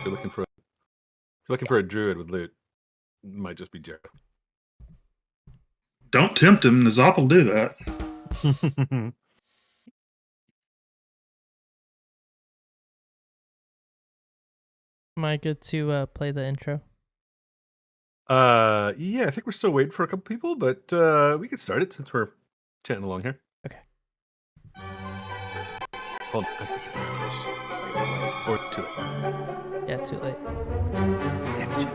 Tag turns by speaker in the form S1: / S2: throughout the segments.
S1: If you're looking for a druid with loot, it might just be Jared.
S2: Don't tempt him. Nazaf will do that.
S3: Am I good to play the intro?
S1: Yeah, I think we're still waiting for a couple people, but we can start it since we're chatting along here.
S3: Okay.
S1: Hold on, I can get there first. Or too late.
S3: Yeah, too late.
S4: Damn it.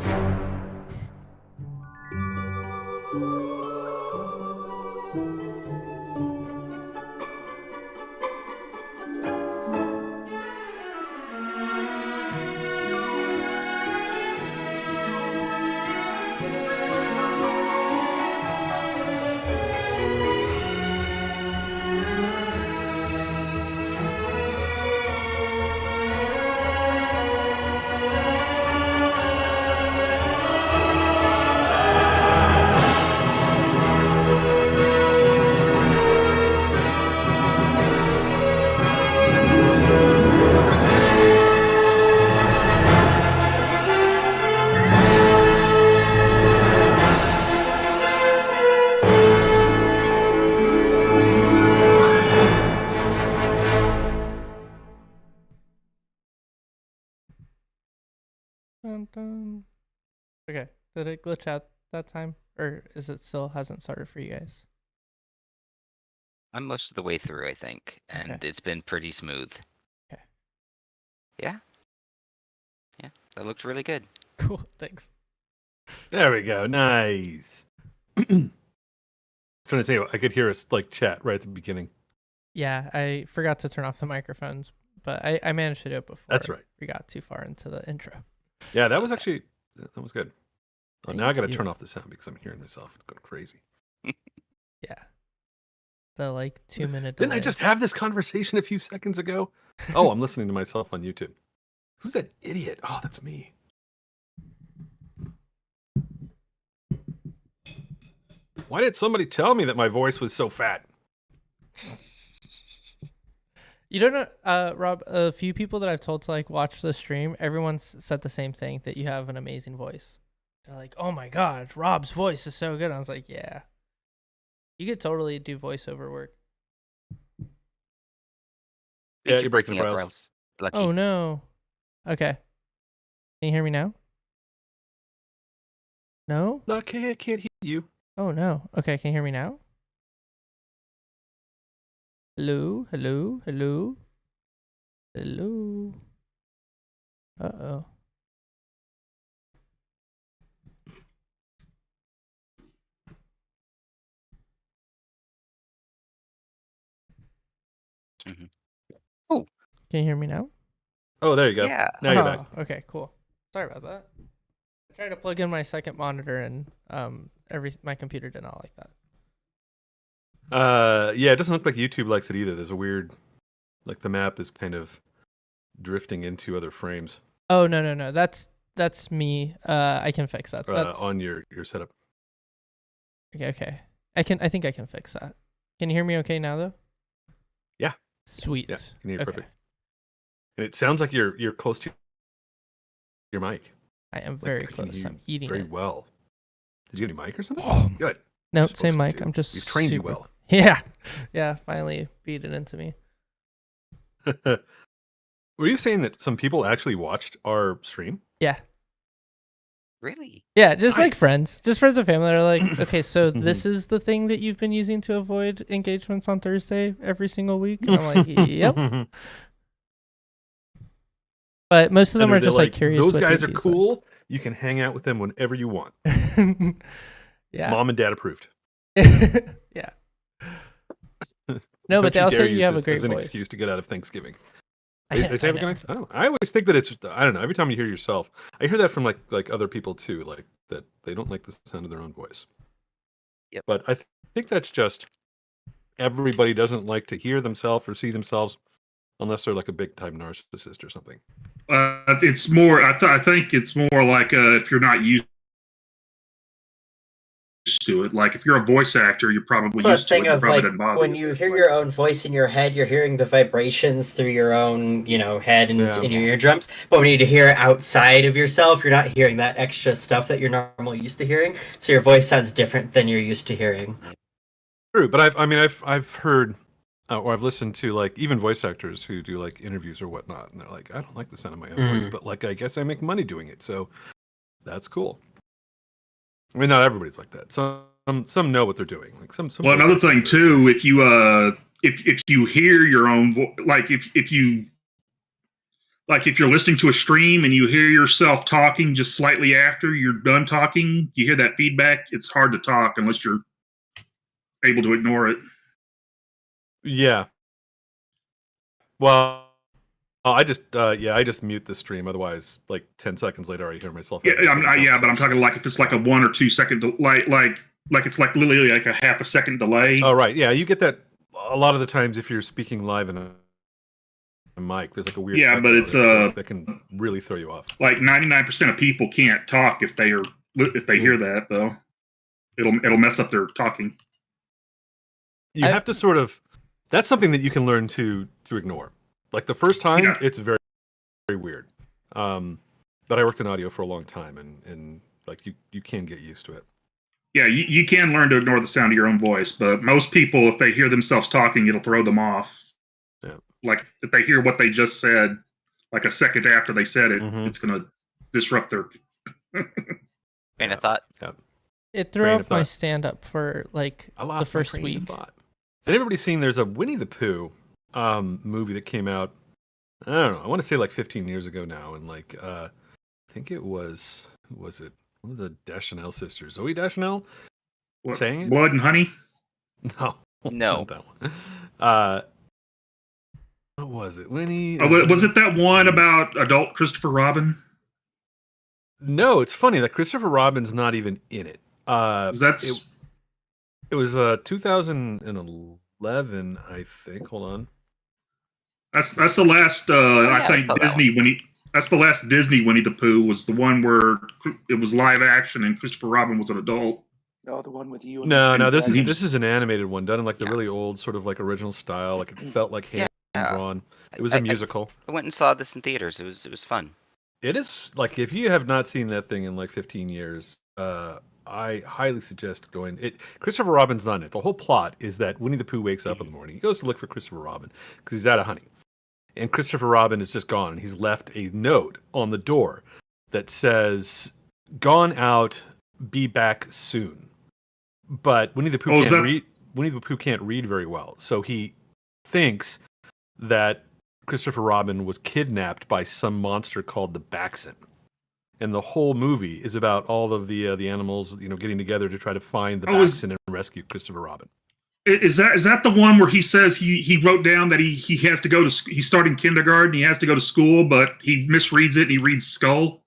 S3: Dun, dun. Okay. Did it glitch out that time? Or is it still hasn't started for you guys?
S4: I'm most of the way through, I think, and
S3: Okay.
S4: it's been pretty smooth.
S3: Okay.
S4: Yeah. Yeah, that looked really good.
S3: Cool. Thanks.
S1: There we go. Nice. I was trying to say, I could hear us like chat right at the beginning.
S3: Yeah, I forgot to turn off the microphones, but I managed to do it before.
S1: That's right.
S3: We got too far into the intro.
S1: Yeah, that was actually that was good. Oh, now I got to
S3: Thank you.
S1: turn off the sound because I'm hearing myself. It's going crazy.
S3: Yeah. The like 2 minute
S1: Didn't
S3: delay.
S1: I just have this conversation a few seconds ago? Oh, I'm listening to myself on YouTube. Who's that idiot? Oh, that's me. Why did somebody tell me that my voice was so fat?
S3: You don't know, Rob, a few people that I've told to like watch the stream, everyone's said the same thing, that you have an amazing voice. They're like, oh my God, Rob's voice is so good. I was like, yeah. You could totally do voiceover work.
S1: Yeah, you're breaking up,
S4: up,
S1: Riles.
S4: Riles. Lucky.
S3: Oh no. Okay. Can you hear me now? No?
S1: Okay, I can't hear you.
S3: Oh no. Okay, can you hear me now? Hello? Hello? Hello? Hello? Uh-oh.
S4: Oh,
S3: Can you hear me now?
S1: Oh, there you go.
S4: yeah.
S1: Now you're back.
S3: Okay, cool. Sorry about that. I tried to plug in my second monitor and my computer did not like that.
S1: Yeah, it doesn't look like YouTube likes it either. There's a weird, like the map is kind of drifting into other frames
S3: Oh no. That's me. I can fix that. That's
S1: on your setup.
S3: okay. I think I can fix that. Can you hear me okay now though?
S1: Yeah.
S3: Sweet.
S1: Yeah, can hear you
S3: Okay.
S1: perfect. And it sounds like you're close to your mic.
S3: I am
S1: Like,
S3: very
S1: I can
S3: close.
S1: hear
S3: I'm eating
S1: very
S3: it.
S1: well. Did you get any mic or something? Good.
S3: No,
S1: You're
S3: same
S1: supposed
S3: mic.
S1: to.
S3: I'm just
S1: We've trained you
S3: super-
S1: well.
S3: Yeah. Finally beat it into me.
S1: Were you saying that some people actually watched our stream?
S3: Yeah.
S4: Really?
S3: Yeah, just like
S1: Nice.
S3: friends, just friends and family. They're like, okay, so this is the thing that you've been using to avoid engagements on Thursday every single week. And I'm like, yep. But most of them
S1: And
S3: are
S1: they're
S3: just like curious.
S1: Those
S3: what
S1: guys are
S3: D&D is
S1: cool. You can hang out with them whenever you want.
S3: like." Yeah.
S1: Mom and dad approved.
S3: Yeah. No, but
S1: Don't
S3: they
S1: you
S3: also
S1: dare
S3: you
S1: use
S3: have a
S1: this
S3: great
S1: as an
S3: voice.
S1: excuse to get out of Thanksgiving.
S3: I
S1: They say have a
S3: know.
S1: good I don't know. I always think that it's I don't know. Every time you hear yourself, I hear that from like other people too, like that they don't like the sound of their own voice.
S4: Yep.
S1: But I think that's just everybody doesn't like to hear themselves or see themselves unless they're like a big time narcissist or something.
S2: It's more. I think it's more like if you're not used to it. Like if you're a voice actor, you're probably
S5: It's
S2: used
S5: that
S2: to it.
S5: thing
S2: It
S5: of
S2: probably
S5: like
S2: doesn't bother
S5: when
S2: you.
S5: you hear your own voice in your head, you're hearing the vibrations through your own, head and
S1: Yeah.
S5: in your eardrums. But when you need to hear it outside of yourself, you're not hearing that extra stuff that you're normally used to hearing. So your voice sounds different than you're used to hearing.
S1: True, but I've heard or I've listened to like even voice actors who do like interviews or whatnot, and they're like, I don't like the sound of my own voice, but like I guess I make money doing it, so that's cool. I mean, not everybody's like that. Some know what they're doing. Like some.
S2: Well,
S1: voice
S2: another thing
S1: actors are-
S2: too, if you hear your own like if you're listening to a stream and you hear yourself talking just slightly after you're done talking, you hear that feedback. It's hard to talk unless you're able to ignore it.
S1: Yeah. Well, I just mute the stream. Otherwise, like 10 seconds later, I hear myself.
S2: Yeah, but I'm talking like if it's like a 1 or 2 second like it's like literally like a half a second delay.
S1: Oh right, yeah, you get that a lot of the times if you're speaking live in a mic. There's like a weird
S2: Yeah, but it's
S1: that can really throw you off.
S2: Like 99% of people can't talk if they hear that though. It'll mess up their talking.
S1: You have to sort of. That's something that you can learn to ignore. Like the first time, it's very, very weird. But I worked in audio for a long time, and like you can get used to it.
S2: Yeah, you can learn to ignore the sound of your own voice, but most people, if they hear themselves talking, it'll throw them off.
S1: Yeah.
S2: Like if they hear what they just said, like a second after they said it, it's going to disrupt their
S4: train of thought.
S1: Yeah.
S3: It threw off my stand-up for like the first week.
S1: Has anybody seen? There's a Winnie the Pooh movie that came out. I don't know. I want to say like 15 years ago now, and like I think it was. Who was it? One of the Deschanel sisters, Zoe Deschanel. Saying it?
S2: Blood and Honey?
S4: No.
S1: Not that one. What was it? Winnie?
S2: Was it that one about adult Christopher Robin?
S1: No, it's funny that Christopher Robin's not even in it. It was 2011, I think. Hold on.
S2: That's the last I think Disney that's the last Disney Winnie the Pooh was the one where it was live action and Christopher Robin was an adult.
S6: Oh, the one with you.
S1: No, this is an animated one done in like the really old sort of like original style. Like it felt like hand drawn. It was a musical.
S4: I went and saw this in theaters. It was fun.
S1: It is like if you have not seen that thing in like 15 years, I highly suggest going. Christopher Robin's not in it. The whole plot is that Winnie the Pooh wakes up in the morning. He goes to look for Christopher Robin because he's out of honey. And Christopher Robin is just gone. And he's left a note on the door that says, "Gone out, be back soon." But Winnie the Pooh can't read. Winnie the Pooh can't read very well, so he thinks that Christopher Robin was kidnapped by some monster called the Baxen. And the whole movie is about all of the animals, getting together to try to find the Baxen and rescue Christopher Robin.
S2: Is that the one where he says he wrote down that he has to go to he's starting kindergarten, he has to go to school, but he misreads it and he reads skull?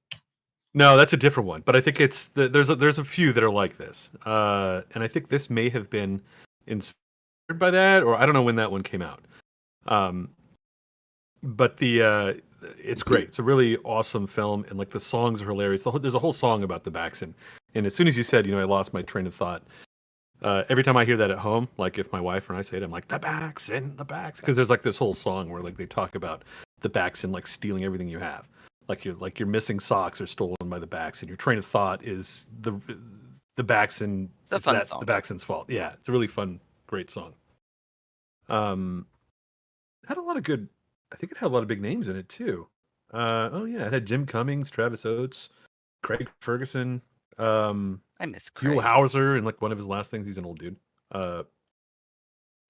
S1: No, that's a different one. But I think there's a few that are like this, and I think this may have been inspired by that, or I don't know when that one came out. But it's great. It's a really awesome film, and like the songs are hilarious. There's a whole song about the Baxen, and as soon as you said, I lost my train of thought. Every time I hear that at home, like if my wife and I say it, I'm like the Baxen, because there's like this whole song where like they talk about the Baxen like stealing everything you have, like your missing socks are stolen by the Baxen. Your train of thought is the Baxen.
S4: It's a fun song.
S1: The Baxen's fault. Yeah, it's a really fun, great song. Had a lot of good. I think it had a lot of big names in it too. It had Jim Cummings, Travis Oates, Craig Ferguson.
S4: I miss Craig.
S1: Huell Hauser in like one of his last things. He's an old dude. But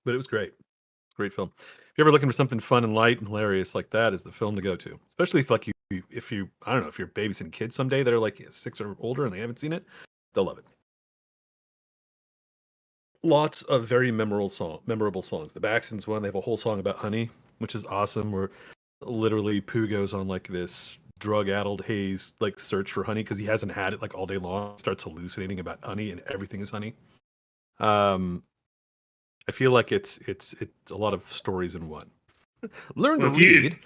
S1: it was great. Great film. If you're ever looking for something fun and light and hilarious, like that is the film to go to. Especially if you I don't know, if you're babysitting kids someday that are like 6 or older and they haven't seen it, they'll love it. Lots of very memorable songs. The Baxen's one, they have a whole song about honey, which is awesome, where literally Pooh goes on like this drug-addled haze like search for honey because he hasn't had it like all day long. Starts hallucinating about honey and everything is honey. I feel like it's a lot of stories in one. Learn to read.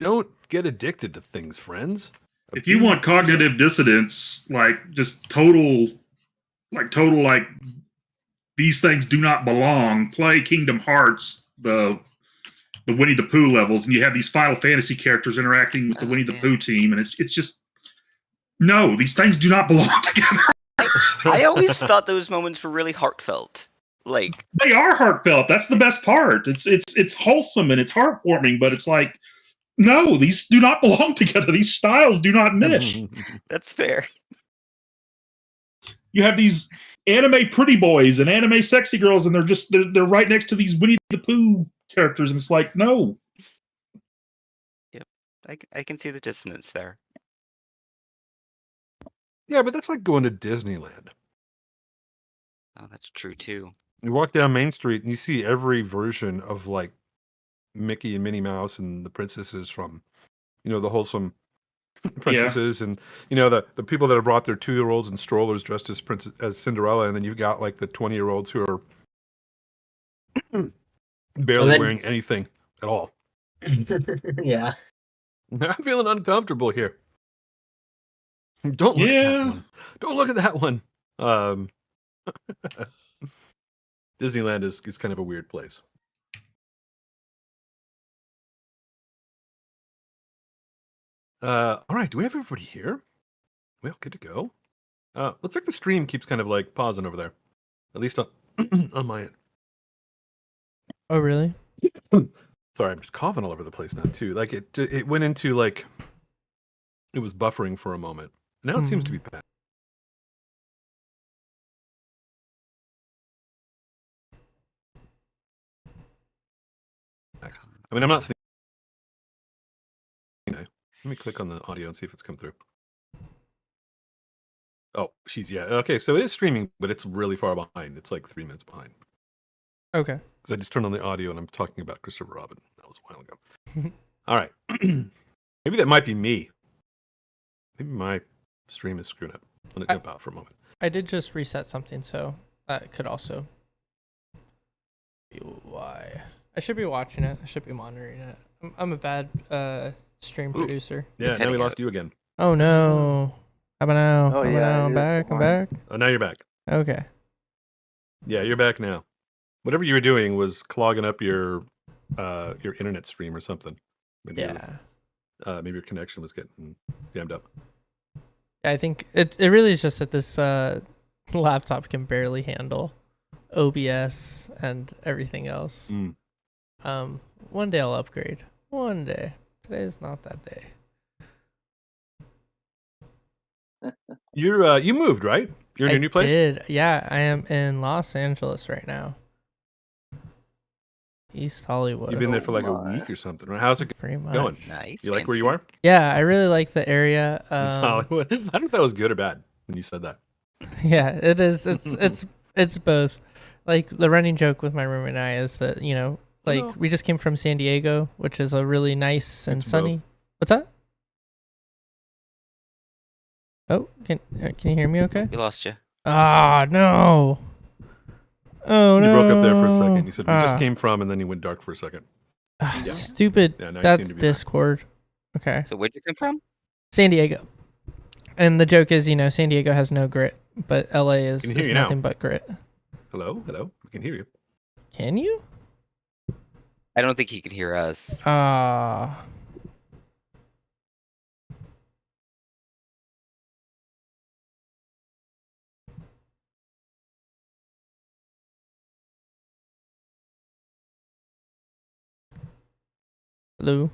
S1: Don't get addicted to things, friends.
S2: If you want cognitive dissonance, like just total total like these things do not belong. Play Kingdom Hearts, the Winnie the Pooh levels, and you have these Final Fantasy characters interacting with the Winnie the Pooh team, and it's just no, these things do not belong together.
S4: I always thought those moments were really heartfelt. Like
S2: they are heartfelt. That's the best part. It's wholesome and it's heartwarming, but it's like no, these do not belong together. These styles do not mesh.
S4: That's fair.
S2: You have these anime pretty boys and anime sexy girls, and they're right next to these Winnie the Pooh characters, and it's like no.
S4: Yep, I can see the dissonance there.
S1: Yeah, but that's like going to Disneyland.
S4: Oh, that's true too.
S1: You walk down Main Street and you see every version of like Mickey and Minnie Mouse and the princesses from, the wholesome princesses, and the people that have brought their 2-year-olds in strollers dressed as Cinderella, and then you've got like the 20-year-olds who are barely wearing anything at all.
S5: Yeah.
S1: I'm feeling uncomfortable here. Don't look at that one. Don't look at that one. Disneyland is kind of a weird place. All right, do we have everybody here? Well, good to go. Looks like the stream keeps kind of like pausing over there, at least on on my end.
S3: Oh, really?
S1: Sorry, I'm just coughing all over the place now too. Like it went into like it was buffering for a moment. Now it seems to be back. I mean, I'm not saying. Let me click on the audio and see if it's come through. Oh, okay. So it is streaming, but it's really far behind. It's like 3 minutes behind.
S3: Okay.
S1: Because I just turned on the audio and I'm talking about Christopher Robin. That was a while ago. All right. Maybe that might be me. Maybe my stream is screwed up. Let it jump out for a moment.
S3: I did just reset something, so that could also be why. I should be watching it. I should be monitoring it. I'm a bad stream producer.
S1: Yeah, now we lost you again.
S3: Oh no. How about now?
S6: Oh,
S3: How about
S6: yeah,
S3: now?
S6: it
S3: I'm
S6: is
S3: back. I'm back.
S1: Oh, now you're back.
S3: Okay.
S1: Yeah, you're back now. Whatever you were doing was clogging up your internet stream or something. Maybe maybe your connection was getting jammed up.
S3: I think it really is just that this laptop can barely handle OBS and everything else. One day I'll upgrade. One day. Today's not that day.
S1: You moved, right? You're in your new place?
S3: Yeah, I am in Los Angeles right now. East Hollywood.
S1: You've been there for like a week or something, right? How's it
S3: Pretty much
S1: going?
S4: Nice.
S1: You like where you are?
S3: Yeah, I really like the area.
S1: It's Hollywood. I don't know if that was good or bad when you said that.
S3: Yeah, it is. It's both. Like the running joke with my roommate and I is that we just came from San Diego, which is a really nice and sunny.
S1: Both.
S3: What's that? Oh, can you hear me? Okay.
S4: We lost you.
S3: Ah, no. Oh no.
S1: You broke up there for a second. You said we just came from, and then you went dark for a second.
S3: Yeah. Stupid.
S1: Yeah, now you
S3: That's
S1: seem to be
S3: Discord. Okay.
S4: So where'd you come from?
S3: San Diego. And the joke is, San Diego has no grit, but LA is nothing but grit.
S1: Hello? We can hear you.
S3: Can you?
S4: I don't think he could hear us.
S3: Hello?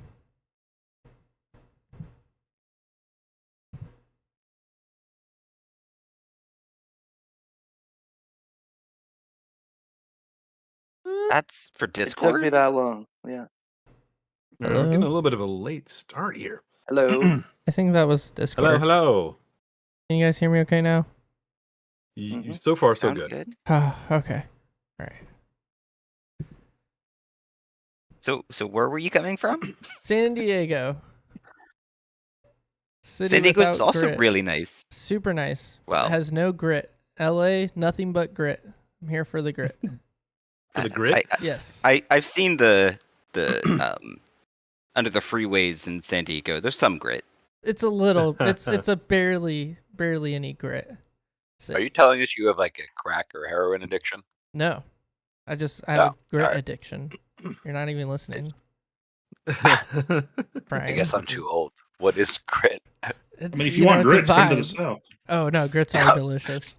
S4: That's for
S6: It took me
S4: Discord?
S6: that long. Yeah.
S1: We're getting a little bit of a late start here.
S6: Hello.
S3: I think that was Discord.
S1: Hello.
S3: Can you guys hear me okay now?
S1: So far, so
S4: Sound
S1: good.
S3: Okay. All right.
S4: So where were you coming from?
S3: San Diego. City
S4: San Diego is
S3: without
S4: also
S3: grit.
S4: really nice.
S3: Super nice.
S4: Wow.
S3: It has no grit. LA, nothing but grit. I'm here for the grit.
S1: For the grit?
S3: Yes.
S4: I've seen the under the freeways in San Diego. There's some grit.
S3: It's a little. It's a barely any grit.
S6: Are you telling us you have like a crack or heroin addiction?
S3: No, I have
S6: No,
S3: a grit
S6: alright.
S3: addiction. You're not even listening.
S6: I
S3: Brian.
S6: guess I'm too old. What is grit?
S3: It's,
S2: I mean, if you want
S3: it's a
S2: grits, come to the
S3: vibe.
S2: south.
S3: Oh no, grits are delicious.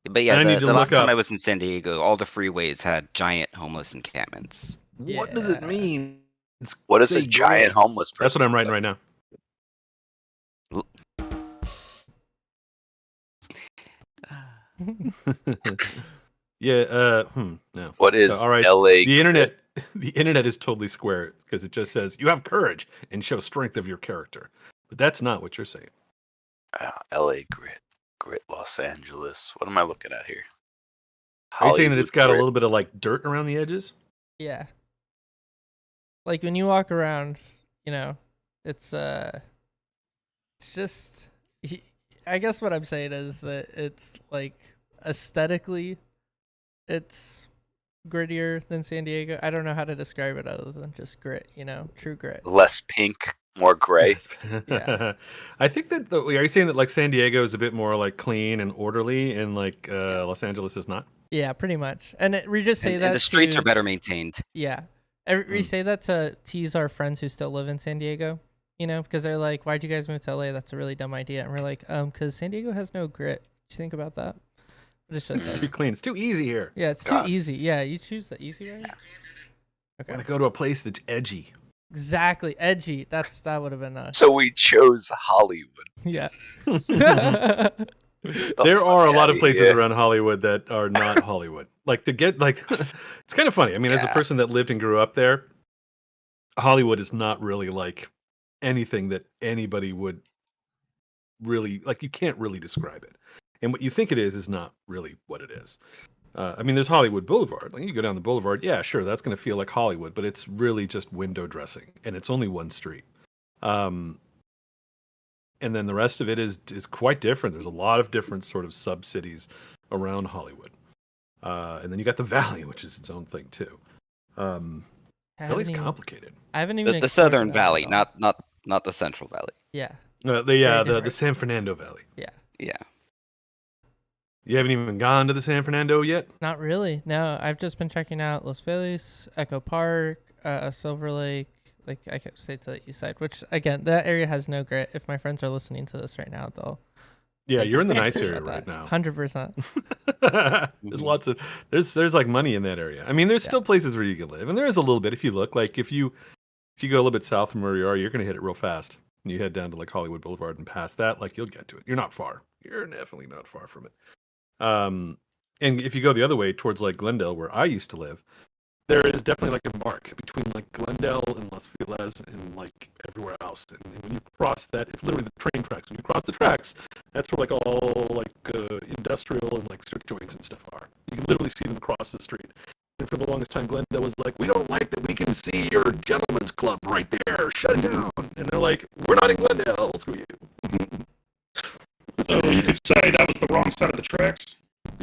S4: But yeah,
S1: I need to
S4: the last
S1: look
S4: time
S1: up-
S4: I was in San Diego, all the freeways had giant homeless encampments.
S1: What does it
S3: Yeah.
S1: mean?
S6: What is a
S1: Say
S6: giant
S1: grit.
S6: homeless person?
S1: That's what I'm
S6: look
S1: writing right now. Yeah. No.
S6: What is
S1: all right.
S6: LA
S1: The internet. The internet is totally square because it just says you have courage and show strength of your character, but that's not what you're saying.
S6: LA grit. Grit Los Angeles. What am I looking at here?
S1: Are you saying that
S6: Hollywood
S1: it's got a
S6: grit.
S1: little bit of like dirt around the edges?
S3: Yeah. Like when you walk around, it's just I guess what I'm saying is that it's like aesthetically it's grittier than San Diego. I don't know how to describe it other than just grit, true grit.
S6: Less pink, more gray.
S3: Yeah.
S1: I think that are you saying that like San Diego is a bit more like clean and orderly and like Los Angeles is not?
S3: Yeah, pretty much. And we just say that
S4: And the streets
S3: to,
S4: are better maintained.
S3: Yeah. We say that to tease our friends who still live in San Diego, because they're like, why'd you guys move to LA? That's a really dumb idea. And we're like, because San Diego has no grit. Did you think about that? But it's just
S1: It's too clean. It's too easy here.
S3: Yeah, it's
S6: God.
S3: too easy. Yeah, you choose the easy way.
S1: I
S3: Okay.
S1: want to go to a place that's edgy.
S3: Exactly. Edgy. That would have been
S6: So we chose Hollywood.
S3: yeah.
S1: There are a lot of
S6: outta
S1: places
S6: here.
S1: around Hollywood that are not Hollywood. Like to get like it's kind of funny. I mean, as a
S6: Yeah.
S1: person that lived and grew up there, Hollywood is not really like anything that anybody would really like. You can't really describe it. And what you think it is not really what it is. I mean, there's Hollywood Boulevard. Like you go down the boulevard, yeah, sure, that's going to feel like Hollywood, but it's really just window dressing, and it's only one street. And then the rest of it is quite different. There's a lot of different sort of sub cities around Hollywood, and then you got the Valley, which is its own thing too. LA's complicated.
S3: I haven't even
S4: The
S3: explored
S4: Southern
S3: that
S4: Valley,
S3: at all.
S4: not the Central Valley.
S3: Yeah.
S1: The
S3: different.
S1: San Fernando Valley.
S4: Yeah.
S1: You haven't even gone to the San Fernando yet?
S3: Not really. No, I've just been checking out Los Feliz, Echo Park, Silver Lake. Like I kept stay to the east side, which again, that area has no grit. If my friends are listening to this right now, they'll.
S1: Yeah,
S3: like,
S1: you're in the nice
S3: appreciate
S1: area
S3: that.
S1: right now.
S3: 100%.
S1: There's lots of there's like money in that area. I mean, there's still places where you can live, and there is a little bit if you look. Like if you go a little bit south from where you are, you're gonna hit it real fast. And you head down to like Hollywood Boulevard and past that, like you'll get to it. You're not far. You're definitely not far from it. And if you go the other way towards like Glendale, where I used to live, there is definitely like a mark between like Glendale and Los Feliz and like everywhere else. And when you cross that, it's literally the train tracks. When you cross the tracks, that's where like all like industrial and like strip joints and stuff are. You can literally see them across the street. And for the longest time, Glendale was like, we don't like that we can see your gentleman's club right there. Shut it down. And they're like, we're not in Glendale. Screw you.
S2: So you could say that was the wrong side of the tracks.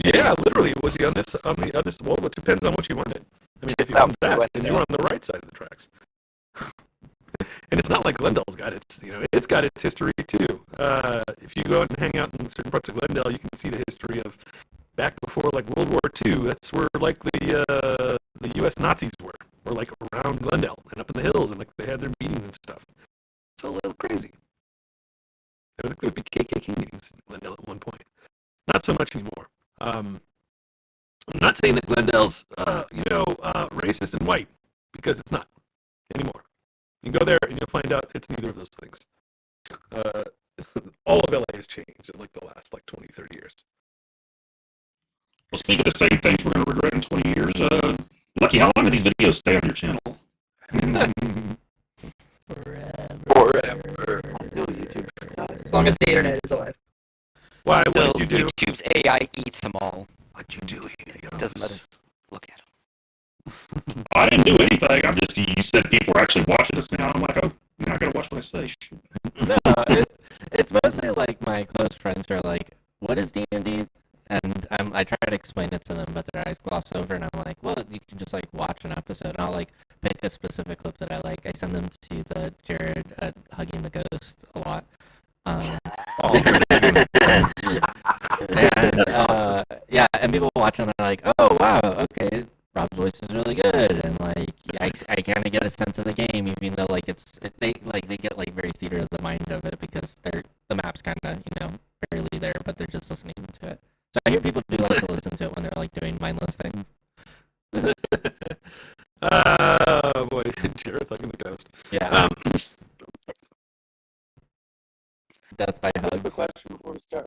S1: Yeah, literally, it was the other. Well, it depends on what you wanted. I mean, if you want that, then you're on the right side of the tracks. And it's not like Glendale's got its, it's got its history too. If you go out and hang out in certain parts of Glendale, you can see the history of back before like World War II. That's where like the U.S. Nazis were like around Glendale and up in the hills, and like they had their meetings and stuff. It's a little crazy. There would be KKK meetings in Glendale at one point. Not so much anymore. I'm not saying that Glendale's, racist and white, because it's not anymore. You can go there and you'll find out it's neither of those things. All of LA has changed in like the last 20, 30 years.
S2: Well, speaking of the same things we're going to regret in 20 years, Lucky, how long do these videos stay on your channel?
S6: Forever.
S5: As long as the internet is alive.
S1: Why?
S4: Until
S1: What did you do?
S4: YouTube's AI eats them all.
S1: What'd you do?
S4: It doesn't let us look at them.
S2: I didn't do anything. You said people are actually watching this now. I'm like, oh, you're not going to watch what I say. Shoot.
S7: No, it's mostly like my close friends are like, what is D&D? And I try to explain it to them, but their eyes gloss over, and I'm like, well, you can just like watch an episode, and I'll like pick a specific clip that I like. I send them to the Jared hugging the ghost a lot. and people watching are like, oh wow, okay, Rob's voice is really good, and like I kind of get a sense of the game, even though like they get like very theater of the mind of it because the map's kind of barely there, but they're just listening to it. So I hear people do like to listen to it when they're like doing mindless things.
S1: Boy, Jared fucking the ghost.
S7: Yeah. Death by
S8: The
S7: hugs.
S8: question before we start.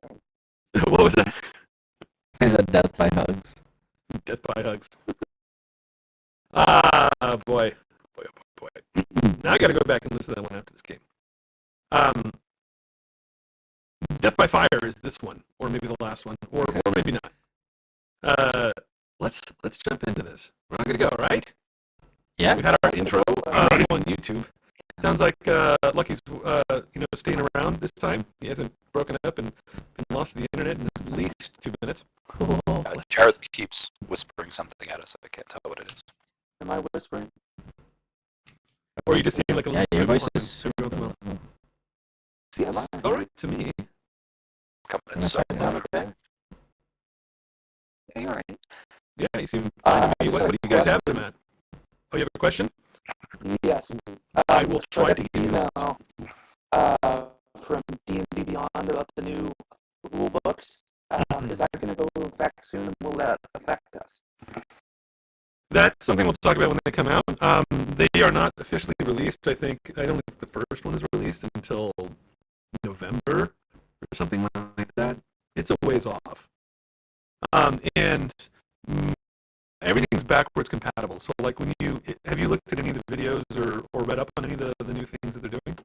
S1: What was that?
S7: I said death by hugs.
S1: Death by hugs. Ah, boy. Boy. Now I gotta go back and listen to that one after this game. Death by Fire is this one, or maybe the last one, or maybe not. Let's jump into this. We're not gonna go, right?
S7: Yeah.
S1: We had our intro on YouTube. Sounds like Lucky's staying around this time. He hasn't broken up and been lost to the internet in at least 2 minutes. Cool.
S6: Jared keeps whispering something at us. I can't tell what it is.
S8: Am I whispering?
S1: Or you just seem like a little
S7: your
S1: bit
S7: voice
S1: more
S7: is
S1: every once in a while. Seems all right to me.
S6: Coming in so
S8: Sound okay?
S6: Yeah, you're right.
S1: Yeah, you seem fine to me.
S8: just
S1: What
S8: had
S1: do
S8: a
S1: you guys have
S8: question.
S1: them at? Oh, you have a question?
S8: Yes.
S1: I will
S8: So I
S1: try
S8: got
S1: to
S8: the
S1: get
S8: email from D&D Beyond about the new rule books. Is that going to go into effect soon? Will that affect us?
S1: That's something we'll talk about when they come out. They are not officially released. I don't think the first one is released until November or something like that. It's a ways off. And everything's backwards compatible. So, like, have you looked at any of the videos or read up on any of the new things that they're doing?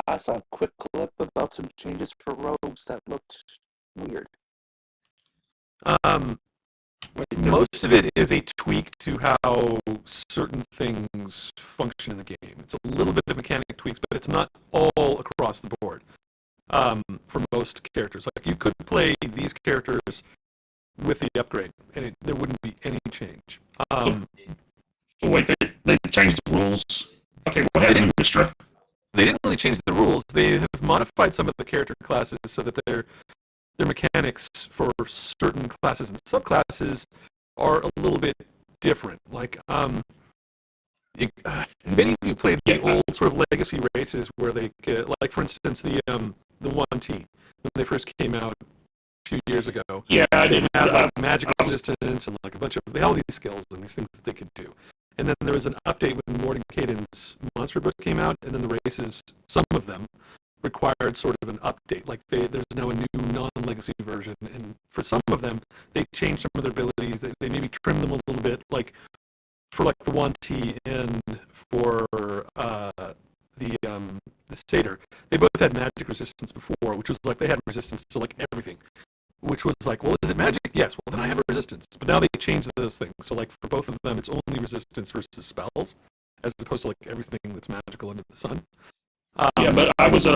S8: I saw a quick clip about some changes for rogues that looked weird.
S1: Most of it is a tweak to how certain things function in the game. It's a little bit of mechanic tweaks, but it's not all across the board. For most characters, like you could play these characters with the upgrade, and there wouldn't be any change.
S2: So wait, they changed the rules. Okay, what happened, Mistra?
S1: They didn't really change the rules. They have modified some of the character classes so that their mechanics for certain classes and subclasses are a little bit different. Like, if any of you played the old sort of legacy races where they like, for instance, the 1T when they first came out a few years ago.
S2: Yeah, I
S1: They
S2: did.
S1: had like magic resistance and like a bunch of they had all these skills and these things that they could do. And then there was an update when Mordenkainen's monster book came out, and then the races, some of them, required sort of an update. Like there's now a new non-legacy version, and for some of them, they changed some of their abilities. They maybe trimmed them a little bit. Like for like the 1T and for the Satyr, they both had magic resistance before, which was like they had resistance to like everything. Which was like, well, is it magic? Yes. Well, then I have a resistance. But now they changed those things. So like for both of them, it's only resistance versus spells, as opposed to like everything that's magical under the sun.
S2: Yeah, but I was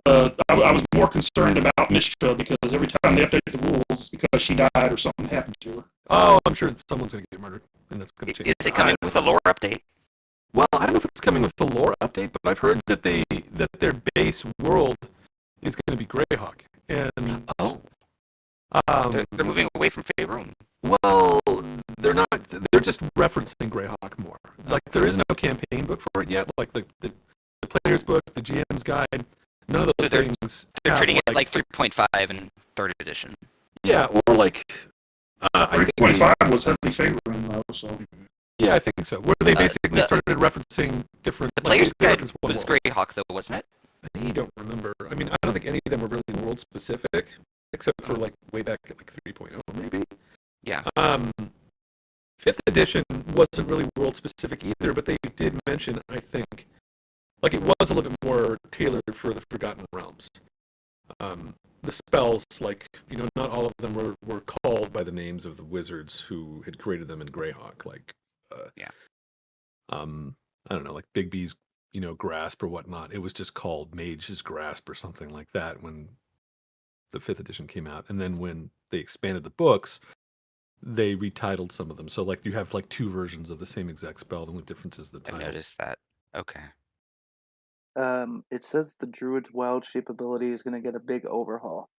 S2: more concerned about Mistra because every time they update the rules, it's because she died or something happened to her.
S1: Oh, I'm sure someone's going to get murdered, and that's going to change.
S4: Is it coming with a lore update?
S1: Well, I don't know if it's coming with the lore update, but I've heard that their base world is going to be Greyhawk, and
S4: They're moving away from Faerun.
S1: well, they're not. They're just referencing Greyhawk more. Like there is no campaign book for it yet. Like the player's book, the GM's guide, none of those things.
S4: They're
S1: have,
S4: treating it like 3.5 and 3rd edition.
S1: Yeah, or like I think
S2: 3.5 was heavily favoring though, so
S1: yeah, I think so. Where they basically
S4: the-
S1: started referencing different.
S4: The player's
S1: they
S4: guide
S1: referenced one
S4: was
S1: world.
S4: Greyhawk, though, wasn't it?
S1: I don't remember. I mean, I don't think any of them were really world specific, except for like way back at like 3.0 maybe.
S4: Yeah.
S1: 5th edition wasn't really world specific either, but they did mention, I think, like it was a little bit more tailored for the Forgotten Realms. The spells, like, not all of them were called by the names of the wizards who had created them in Greyhawk. Like, I don't know, like Bigby's, grasp or whatnot. It was just called Mage's Grasp or something like that when the 5th edition came out. And then when they expanded the books, they retitled some of them. So like you have like 2 versions of the same exact spell. The only difference is the
S4: I
S1: title.
S4: noticed that. Okay.
S8: It says the Druid's Wild Shape ability is going to get a big overhaul.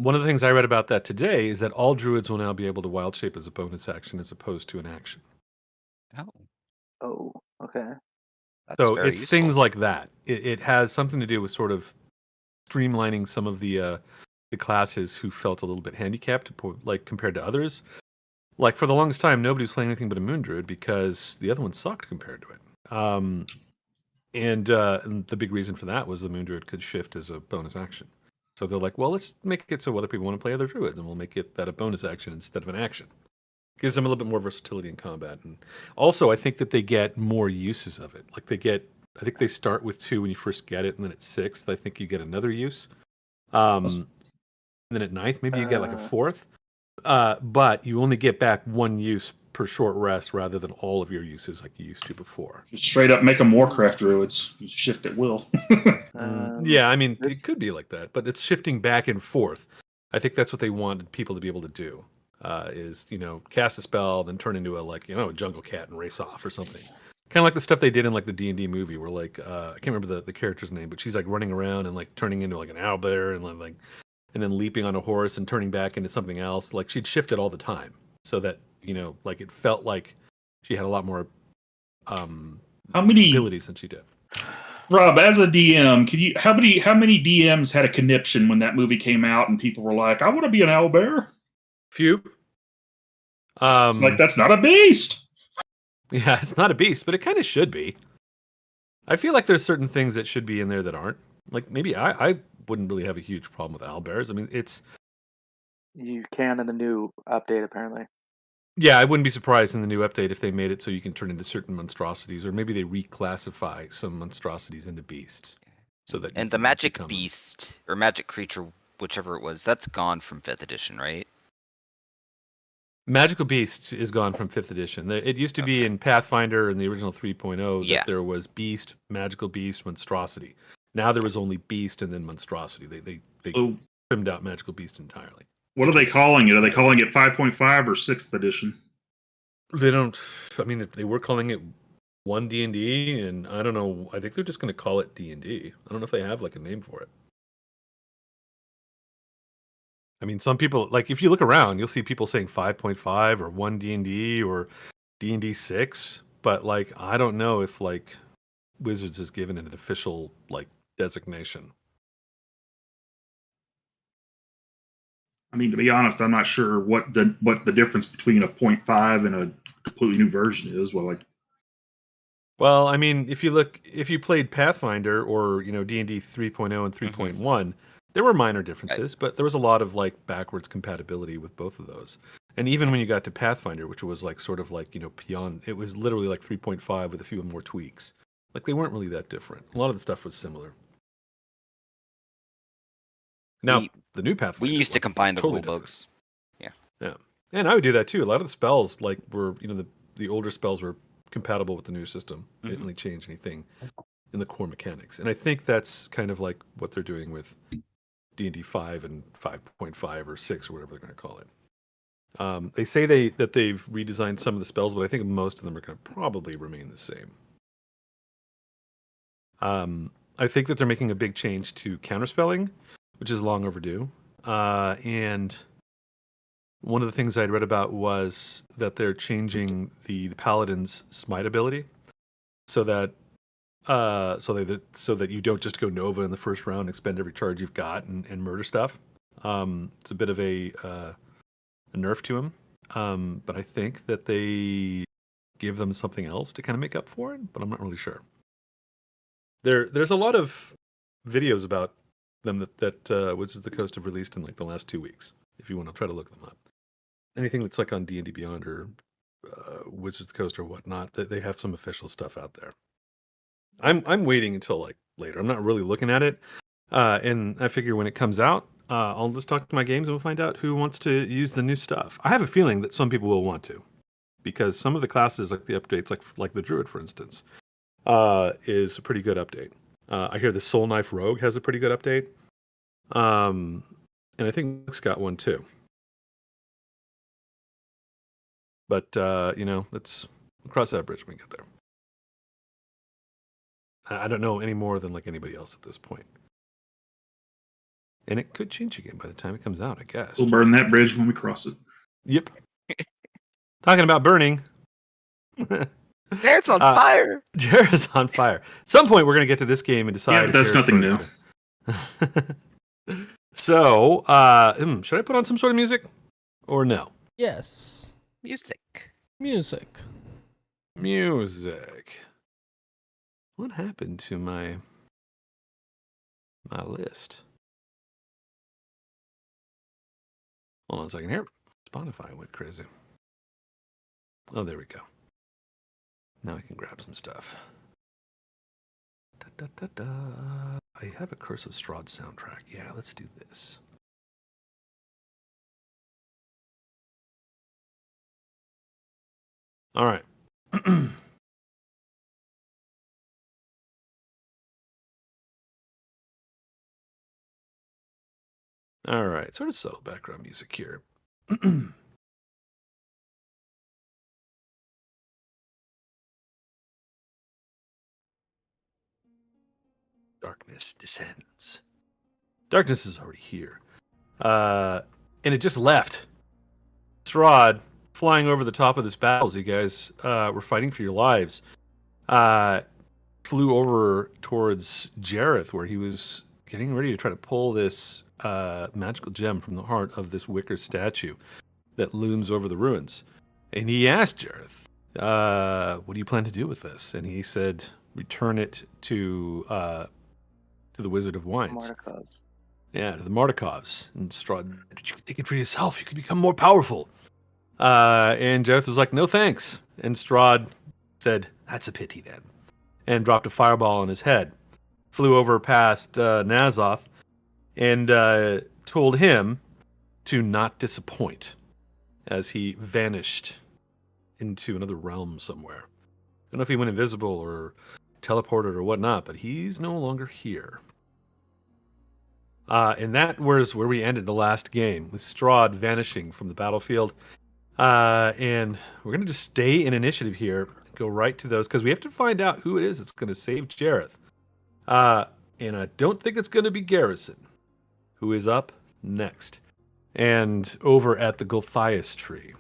S1: One of the things I read about that today is that all druids will now be able to wild shape as a bonus action as opposed to an action.
S6: Oh,
S8: Oh, okay.
S6: that's
S1: So
S6: very
S1: it's
S6: useful.
S1: things like that. It has something to do with sort of streamlining some of the classes who felt a little bit handicapped, like compared to others. Like for the longest time, nobody was playing anything but a moon druid because the other one sucked compared to it. And the big reason for that was the moon druid could shift as a bonus action. So they're like, well, let's make it so other people want to play other druids, and we'll make it that a bonus action instead of an action. Gives them a little bit more versatility in combat, and also I think that they get more uses of it. Like I think they start with 2 when you first get it, and then at 6th, I think you get another use. And then at 9th, maybe you get like a 4th. But you only get back 1 use per short rest rather than all of your uses like you used to before.
S2: Just straight up make them Warcraft druids. You shift at will.
S1: Yeah, I mean,
S8: this-
S1: it could be like that, but it's shifting back and forth. I think that's what they wanted people to be able to do. Is cast a spell, then turn into a jungle cat and race off or something. Kind of like the stuff they did in like the D&D movie, where I can't remember the character's name, but she's like running around and like turning into like an owlbear and then leaping on a horse and turning back into something else. Like she'd shift it all the time, so that like it felt like she had a lot more
S2: How many
S1: abilities than she did.
S2: Rob, as a DM, how many DMs had a conniption when that movie came out and people were like, I want to be an owlbear?
S1: Few.
S2: It's like, that's not a beast.
S1: Yeah, it's not a beast, but it kind of should be. I feel like there's certain things that should be in there that aren't. Like maybe I wouldn't really have a huge problem with owlbears. I mean,
S8: You can in the new update, apparently.
S1: yeah, I wouldn't be surprised in the new update if they made it so you can turn into certain monstrosities, or maybe they reclassify some monstrosities into beasts, so that you
S4: And the
S1: can
S4: magic
S1: become
S4: beast or magic creature, whichever it was, that's gone from 5th edition, right?
S1: Magical Beast is gone from 5th edition. It used to be
S4: Okay.
S1: in Pathfinder in the original 3.0
S4: Yeah.
S1: that there was Beast, Magical Beast, Monstrosity. Now there was only Beast and then Monstrosity. They
S2: Oh,
S1: trimmed out Magical Beast entirely.
S2: what are they calling it? Are they calling it 5.5 or 6th edition?
S1: They don't. I mean, if they were calling it 1D&D, and I don't know. I think they're just going to call it D&D. I don't know if they have like a name for it. I mean, some people, like if you look around, you'll see people saying 5.5 or 1D&D or D&D 6, but like I don't know if like Wizards has given it an official like designation.
S2: I mean, to be honest, I'm not sure what the difference between a 0.5 and a completely new version is.
S1: Well, I mean, if you played Pathfinder or D&D 3.0 and 3.1, there were minor differences, but there was a lot of like backwards compatibility with both of those. And even when you got to Pathfinder, which was like sort of like beyond, it was literally like 3.5 with a few more tweaks. Like they weren't really that different. A lot of the stuff was similar. Now the new Pathfinder,
S4: We used to combine the
S1: totally
S4: rule books.
S1: Yeah, and I would do that too. A lot of the spells like were the older spells were compatible with the new system. They didn't really change anything in the core mechanics, and I think that's kind of like what they're doing with D&D 5 and 5.5 or 6 or whatever they're going to call it. They say that they've redesigned some of the spells, but I think most of them are going to probably remain the same. I think that they're making a big change to counterspelling, which is long overdue. And one of the things I'd read about was that they're changing the paladin's smite ability so that so that you don't just go Nova in the first round, expend every charge you've got, and murder stuff. It's a bit of a nerf to him, but I think that they give them something else to kind of make up for it, but I'm not really sure. There's a lot of videos about them that Wizards of the Coast have released in like the last 2 weeks. If you want to try to look them up, anything that's like on D&D Beyond or Wizards of the Coast or whatnot, they have some official stuff out there. I'm waiting until like later. I'm not really looking at it, and I figure when it comes out, I'll just talk to my games and we'll find out who wants to use the new stuff. I have a feeling that some people will want to, because some of the classes, like the updates, like the Druid, for instance, is a pretty good update. I hear the Soul Knife Rogue has a pretty good update, and I think Nick's got one too. But let's cross that bridge when we get there. I don't know any more than like anybody else at this point. and it could change again by the time it comes out, I guess.
S2: We'll burn that bridge when we cross it.
S1: Yep. Talking about burning.
S4: Jared's on fire.
S1: Jared's on fire. At some point, we're going to get to this game and decide.
S2: Yeah, but that's nothing new.
S1: So, should I put on some sort of music or no?
S3: Yes.
S4: Music.
S3: Music.
S1: What happened to my list? Hold on a second here. Spotify went crazy. Oh, there we go. Now I can grab some stuff. I have a Curse of Strahd soundtrack. Yeah, let's do this. All right. All right. Sort of subtle background music here. Darkness descends. Darkness is already here. And it just left. Strahd, flying over the top of this battle as you guys were fighting for your lives, flew over towards Jareth, where he was getting ready to try to pull this magical gem from the heart of this wicker statue that looms over the ruins. And he asked Jareth, what do you plan to do with this? And he said, return it to the Wizard of Wines.
S8: Mardikovs.
S1: Yeah, to the Mardikovs. And Strahd, you can take it for yourself. You can become more powerful. And Jareth was like, no thanks. And Strahd said, that's a pity then. And dropped a fireball on his head. Flew over past Nazoth and told him to not disappoint as he vanished into another realm somewhere. I don't know if he went invisible or teleported or whatnot, but he's no longer here. And that was where we ended the last game, with Strahd vanishing from the battlefield. And we're going to just stay in initiative here, go right to those, because we have to find out who it is that's going to save Jareth. And I don't think it's going to be Garrison, who is up next. And over at the Gulthias tree.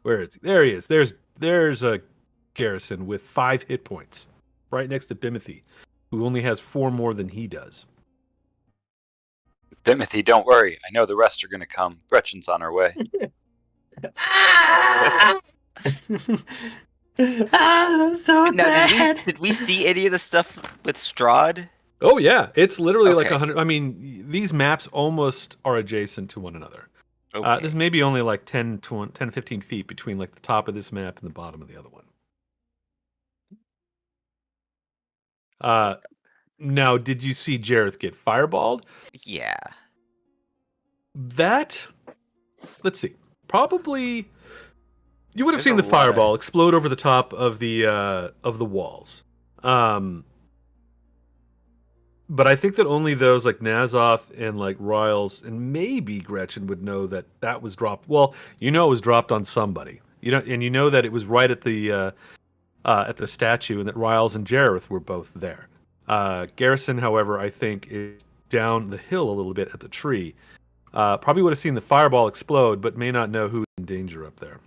S1: Where is he? There he is. There's a Garrison with 5 hit points, right next to Bimothy, who only has 4 more than he does.
S6: Bimothy, don't worry. I know the rest are going to come. Gretchen's on her way.
S5: So
S4: Now,
S5: bad.
S4: did we see any of the stuff with Strahd?
S1: Oh, yeah. It's literally like
S4: Okay.
S1: 100. I mean, these maps almost are adjacent to one another.
S4: Okay.
S1: There's maybe only like 10 to 15 feet between like the top of this map and the bottom of the other one. Now, did you see Jareth get fireballed?
S4: Yeah.
S1: That, let's see. Probably, you would have
S4: There's
S1: seen
S4: a
S1: the
S4: lot of-
S1: fireball explode over the top of the walls. But I think that only those like Nazoth and like Riles and maybe Gretchen would know that that was dropped. Well, you know it was dropped on somebody. You know, and you know that it was right at the statue, and that Riles and Jareth were both there. Garrison, however, I think is down the hill a little bit at the tree. Probably would have seen the fireball explode, but may not know who's in danger up there.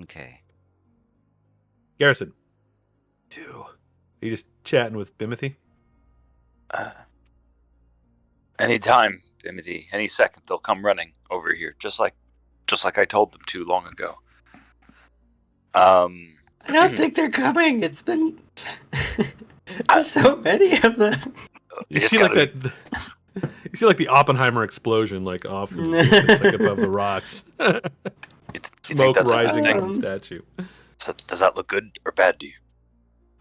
S4: Okay.
S1: Garrison, are you just chatting with Bimothy?
S6: Anytime, Bimothy. Any second, they'll come running over here, just like I told them to long ago.
S5: I don't think they're coming. It's been so many of them.
S1: You see like that. You see like the Oppenheimer explosion, like off in the distance, like above the rocks.
S6: You
S1: Smoke
S6: think that's
S1: rising
S6: a good
S1: from
S6: thing?
S1: the statue.
S6: Does that look good or bad to you?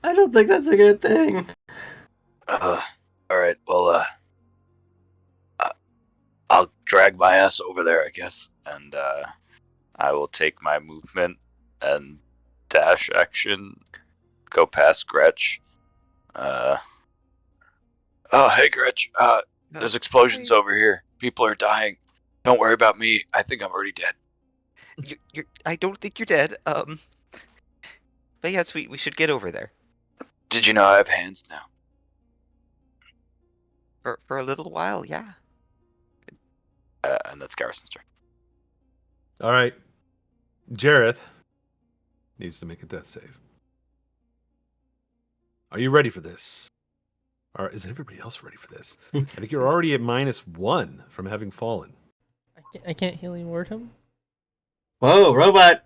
S5: I don't think that's a good thing.
S6: All right. Well, I'll drag my ass over there, I guess, and I will take my movement and dash action, go past Gretch. Oh, hey, Gretch. There's explosions over here. People are dying. Don't worry about me. I think I'm already dead.
S4: I don't think you're dead. But yes, we should get over there.
S6: Did you know I have hands now?
S4: For a little while, yeah.
S6: And that's Garrison's turn.
S1: All right. Jareth needs to make a death save. Are you ready for this? Or is everybody else ready for this? I think you're already at -1 from having fallen.
S3: I can't healing word him.
S5: Whoa, robot.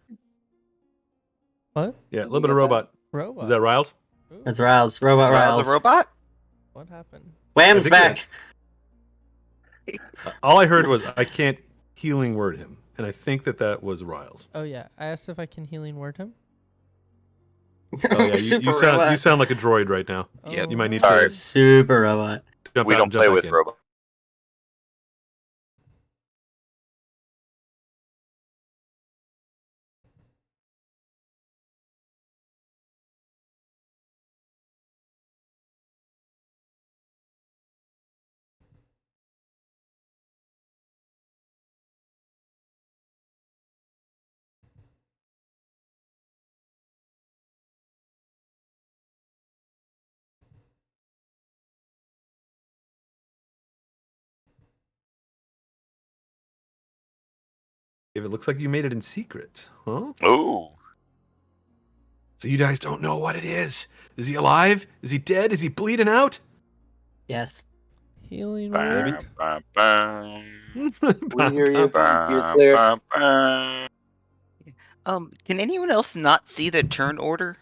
S3: What?
S1: Yeah, a little bit of robot.
S3: Robot.
S1: Is that Riles?
S3: Ooh,
S5: That's Riles. Robot
S4: Is Riles
S5: Riles.
S4: a robot?
S3: what happened?
S5: Wham's
S1: I think
S5: back.
S1: All I heard was I can't healing word him, and I think that was Riles.
S3: Oh yeah, I asked if I can healing word him.
S1: Oh yeah,
S5: Super
S1: you sound
S5: robot.
S1: like a droid right now.
S4: Yep.
S1: You might need
S6: Sorry.
S1: to
S5: Super robot.
S1: jump
S6: We
S1: out
S6: don't
S1: and jump
S6: play
S1: back
S6: with
S1: in.
S6: robots.
S1: If it looks like you made it in secret, huh?
S6: Ooh.
S1: So you guys don't know what it is. Is he alive? Is he dead? Is he bleeding out?
S5: Yes.
S3: Healing word.
S6: Bam, bam, bam.
S8: We hear you. You're
S6: Bam,
S8: clear.
S6: bam, bam.
S4: Can anyone else not see the turn order?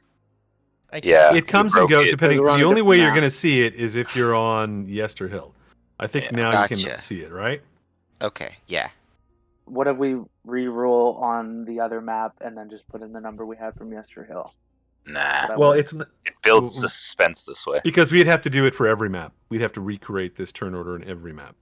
S3: I can't.
S6: Yeah.
S1: It comes
S6: we
S1: and
S6: broke
S1: goes
S6: it.
S1: depending.
S8: Because we're on
S1: The
S8: a
S1: only way
S8: different
S1: you're
S8: map.
S1: going to see it is if you're on Yester Hill. I think
S6: Yeah.
S1: now you can
S4: Gotcha.
S1: see it, right?
S4: Okay, yeah.
S8: What if we re-roll on the other map and then just put in the number we had from Yester Hill?
S6: Nah.
S8: That
S1: Well,
S8: work?
S1: it's
S6: It builds suspense this way.
S1: because we'd have to do it for every map. We'd have to recreate this turn order in every map.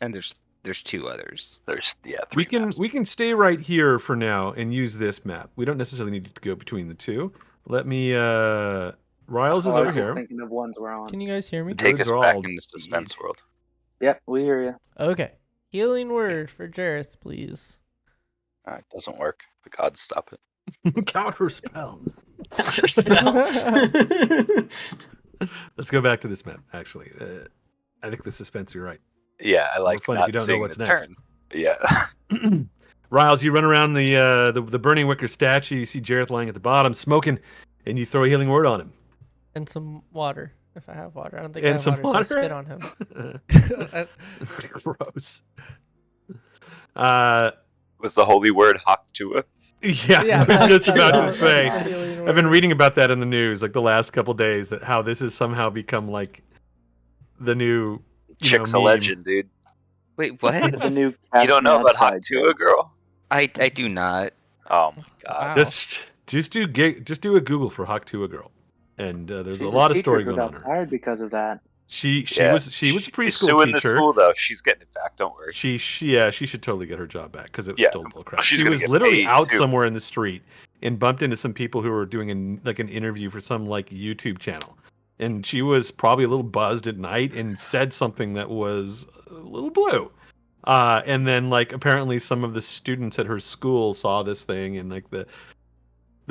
S4: And there's 2 others.
S6: There's
S1: We
S6: 3
S1: can
S6: maps.
S1: we can stay right here for now and use this map. We don't necessarily need to go between the two. Let me Riles is
S8: Oh, I
S1: over
S8: was just
S1: here.
S8: thinking of ones we're on.
S3: Can you guys hear me?
S6: Take
S1: Druids
S6: us
S1: are
S6: back
S1: all
S6: in the suspense world.
S8: Yep, we hear you.
S3: Okay. Healing word for Jareth, please.
S6: It doesn't work. The gods stop it.
S1: Counter spell.
S5: Spell.
S1: Let's go back to this map. Actually, I think the suspense. You're right.
S6: Yeah, I like
S1: fun if
S6: not
S1: you don't know
S6: seeing
S1: what's
S6: the
S1: next.
S6: turn. Yeah.
S1: Riles, you run around the burning wicker statue. You see Jareth lying at the bottom, smoking, and you throw a healing word on him.
S3: And some water, if I have water. I don't think
S1: And
S3: I have
S1: some
S3: water, so I
S1: water?
S3: spit on him.
S1: Gross.
S6: Was the holy word Haktua?
S1: Yeah, I was just about to
S8: that's
S1: say.
S8: not-
S3: Healing
S1: I've been
S3: word.
S1: reading about that in the news, like the last couple days, that how this has somehow become like the new
S6: Chick's a
S1: meme.
S6: legend, dude.
S4: Wait, what?
S8: The new
S6: You don't know about
S8: side
S6: Haktua, girl?
S4: I do not.
S6: Oh my god.
S3: Wow.
S1: Just do a Google for Haktua girl, and there's
S8: She's
S1: a lot of
S8: teacher
S1: story
S8: who
S1: going on
S8: got
S1: her.
S8: fired because of that.
S1: She
S6: Yeah,
S1: was a
S6: She's
S1: preschool
S6: suing the
S1: teacher.
S6: school though. She's getting it back. Don't worry.
S1: She should totally get her job back because it was
S6: Yeah,
S1: still bullcrap.
S6: she's
S1: She
S6: gonna
S1: was
S6: get
S1: literally
S6: paid,
S1: out
S6: too.
S1: somewhere in the street and bumped into some people who were doing an interview for some like YouTube channel, and she was probably a little buzzed at night and said something that was a little blue. And then like apparently some of the students at her school saw this thing and like the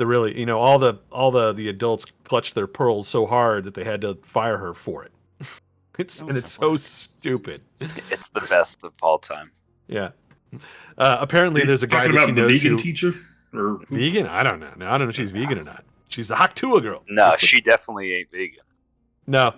S1: really all the adults clutched their pearls so hard that they had to fire her for it. It's so stupid.
S6: It's the best of all time.
S1: Yeah. Apparently, there's a guy
S2: Talking
S1: that she
S2: about the
S1: knows
S2: vegan
S1: who
S2: teacher, or who?
S1: vegan. I don't know. No, I don't know if she's vegan or not. She's the Haktua girl.
S6: No, she definitely ain't vegan.
S1: No.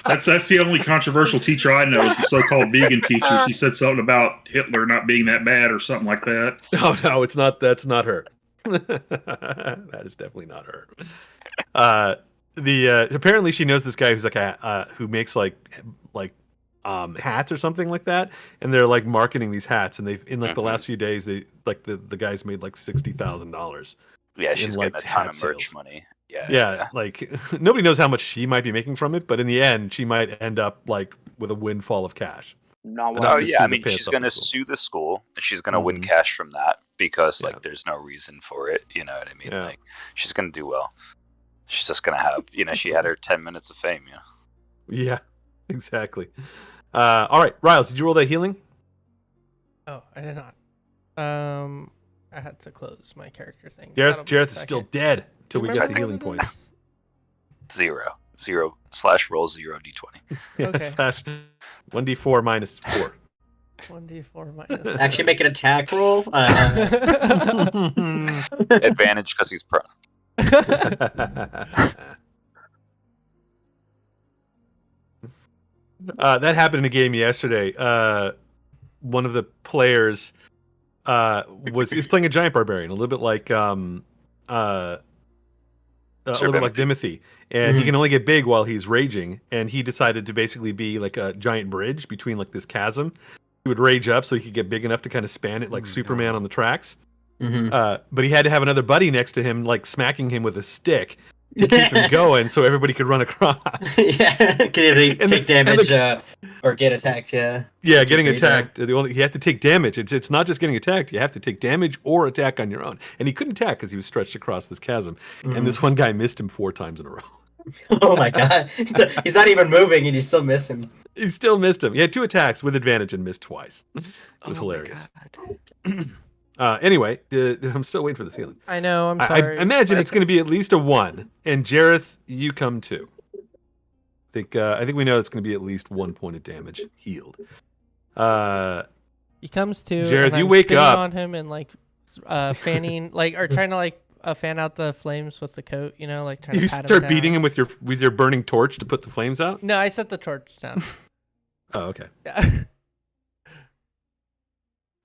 S2: That's the only controversial teacher I know is the so-called vegan teacher. She said something about Hitler not being that bad or something like that.
S1: No, it's not. That's not her. That is definitely not her. Apparently she knows this guy who's like who makes like hats or something like that, and they're like marketing these hats, and they've in like the last few days they like the guys made like $60,000.
S6: Yeah, she's
S1: like,
S6: getting a ton
S1: hat
S6: of merch
S1: sales.
S6: money. Yeah.
S1: Yeah, like nobody knows how much she might be making from it, but in the end, she might end up like with a windfall of cash.
S8: Not
S1: No,
S8: one.
S6: Oh
S1: to
S6: yeah,
S1: sue
S6: I
S1: the
S6: mean
S1: pants
S6: she's
S1: off
S6: gonna
S1: the school.
S6: sue the school and she's gonna win
S1: Mhm.
S6: cash from that because
S1: Yeah.
S6: like there's no reason for it. You know what I mean?
S1: Yeah.
S6: Like she's gonna do well. She's just gonna have she had her 10 minutes of fame.
S1: Yeah, exactly. All right, Riles, did you roll that healing?
S3: Oh, I did not. I had to close my character thing. That'll be a
S1: Jareth is still
S3: second.
S1: dead
S3: Do
S1: till
S3: you
S1: we
S3: remember
S1: get the
S3: what
S1: healing
S3: it
S1: points.
S3: is?
S6: 0. roll 0d20.
S1: Yeah,
S3: Okay.
S1: slash 1d4 minus 4.
S3: 1d4 minus.
S5: Actually, make an attack roll.
S6: Advantage because he's prone.
S1: That happened in a game yesterday. One of the players is playing a giant barbarian, a little bit like Bimothy, and he can only get big while he's raging. And he decided to basically be like a giant bridge between like this chasm. He would rage up so he could get big enough to kind of span it like Superman on the tracks. But he had to have another buddy next to him, like smacking him with a stick to keep him going, so everybody could run across.
S5: Can you take damage or get attacked? Yeah.
S1: Yeah, getting attacked. You have to take damage. It's not just getting attacked. You have to take damage or attack on your own. And he couldn't attack because he was stretched across this chasm. And this one guy missed him 4 times in a row.
S5: Oh my god! He's not even moving, and you still miss him.
S1: He still missed him. He had 2 attacks with advantage and missed twice. It was hilarious. Anyway, I'm still waiting for the ceiling.
S3: I know. I'm sorry.
S1: I imagine it's going to be at least a 1. And Jareth, you come 2. I think we know it's going to be at least 1 point of damage healed.
S3: He comes to.
S1: Jareth,
S3: and
S1: you
S3: I'm
S1: wake
S3: spinning
S1: up
S3: on him and like fanning, like, or trying to like fan out the flames with the coat. You know, like trying
S1: You
S3: to pat
S1: start
S3: him
S1: beating
S3: down.
S1: him with your burning torch to put the flames out.
S3: No, I set the torch down.
S1: Oh, okay.
S3: Yeah.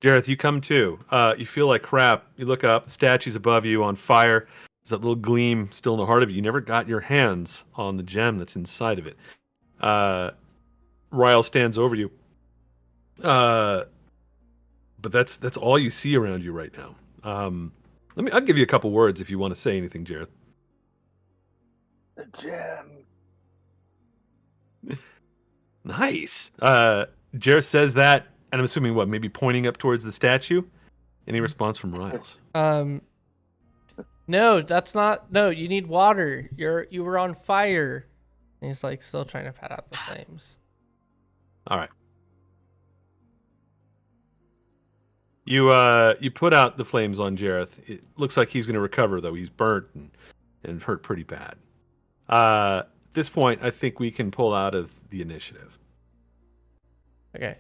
S1: Jareth, you come to. You feel like crap. You look up. The statue's above you on fire. There's that little gleam still in the heart of it. You never got your hands on the gem that's inside of it. Ryle stands over you. But that's all you see around you right now. I'll give you a couple words if you want to say anything, Jareth.
S8: The gem.
S1: Nice. Jareth says that, and I'm assuming maybe pointing up towards the statue? Any response from Riles?
S3: No, that's not. No, you need water. You were on fire. And he's like still trying to pat out the flames.
S1: All right. You put out the flames on Jareth. It looks like he's going to recover, though. He's burnt and hurt pretty bad. At this point, I think we can pull out of the initiative.
S3: Okay.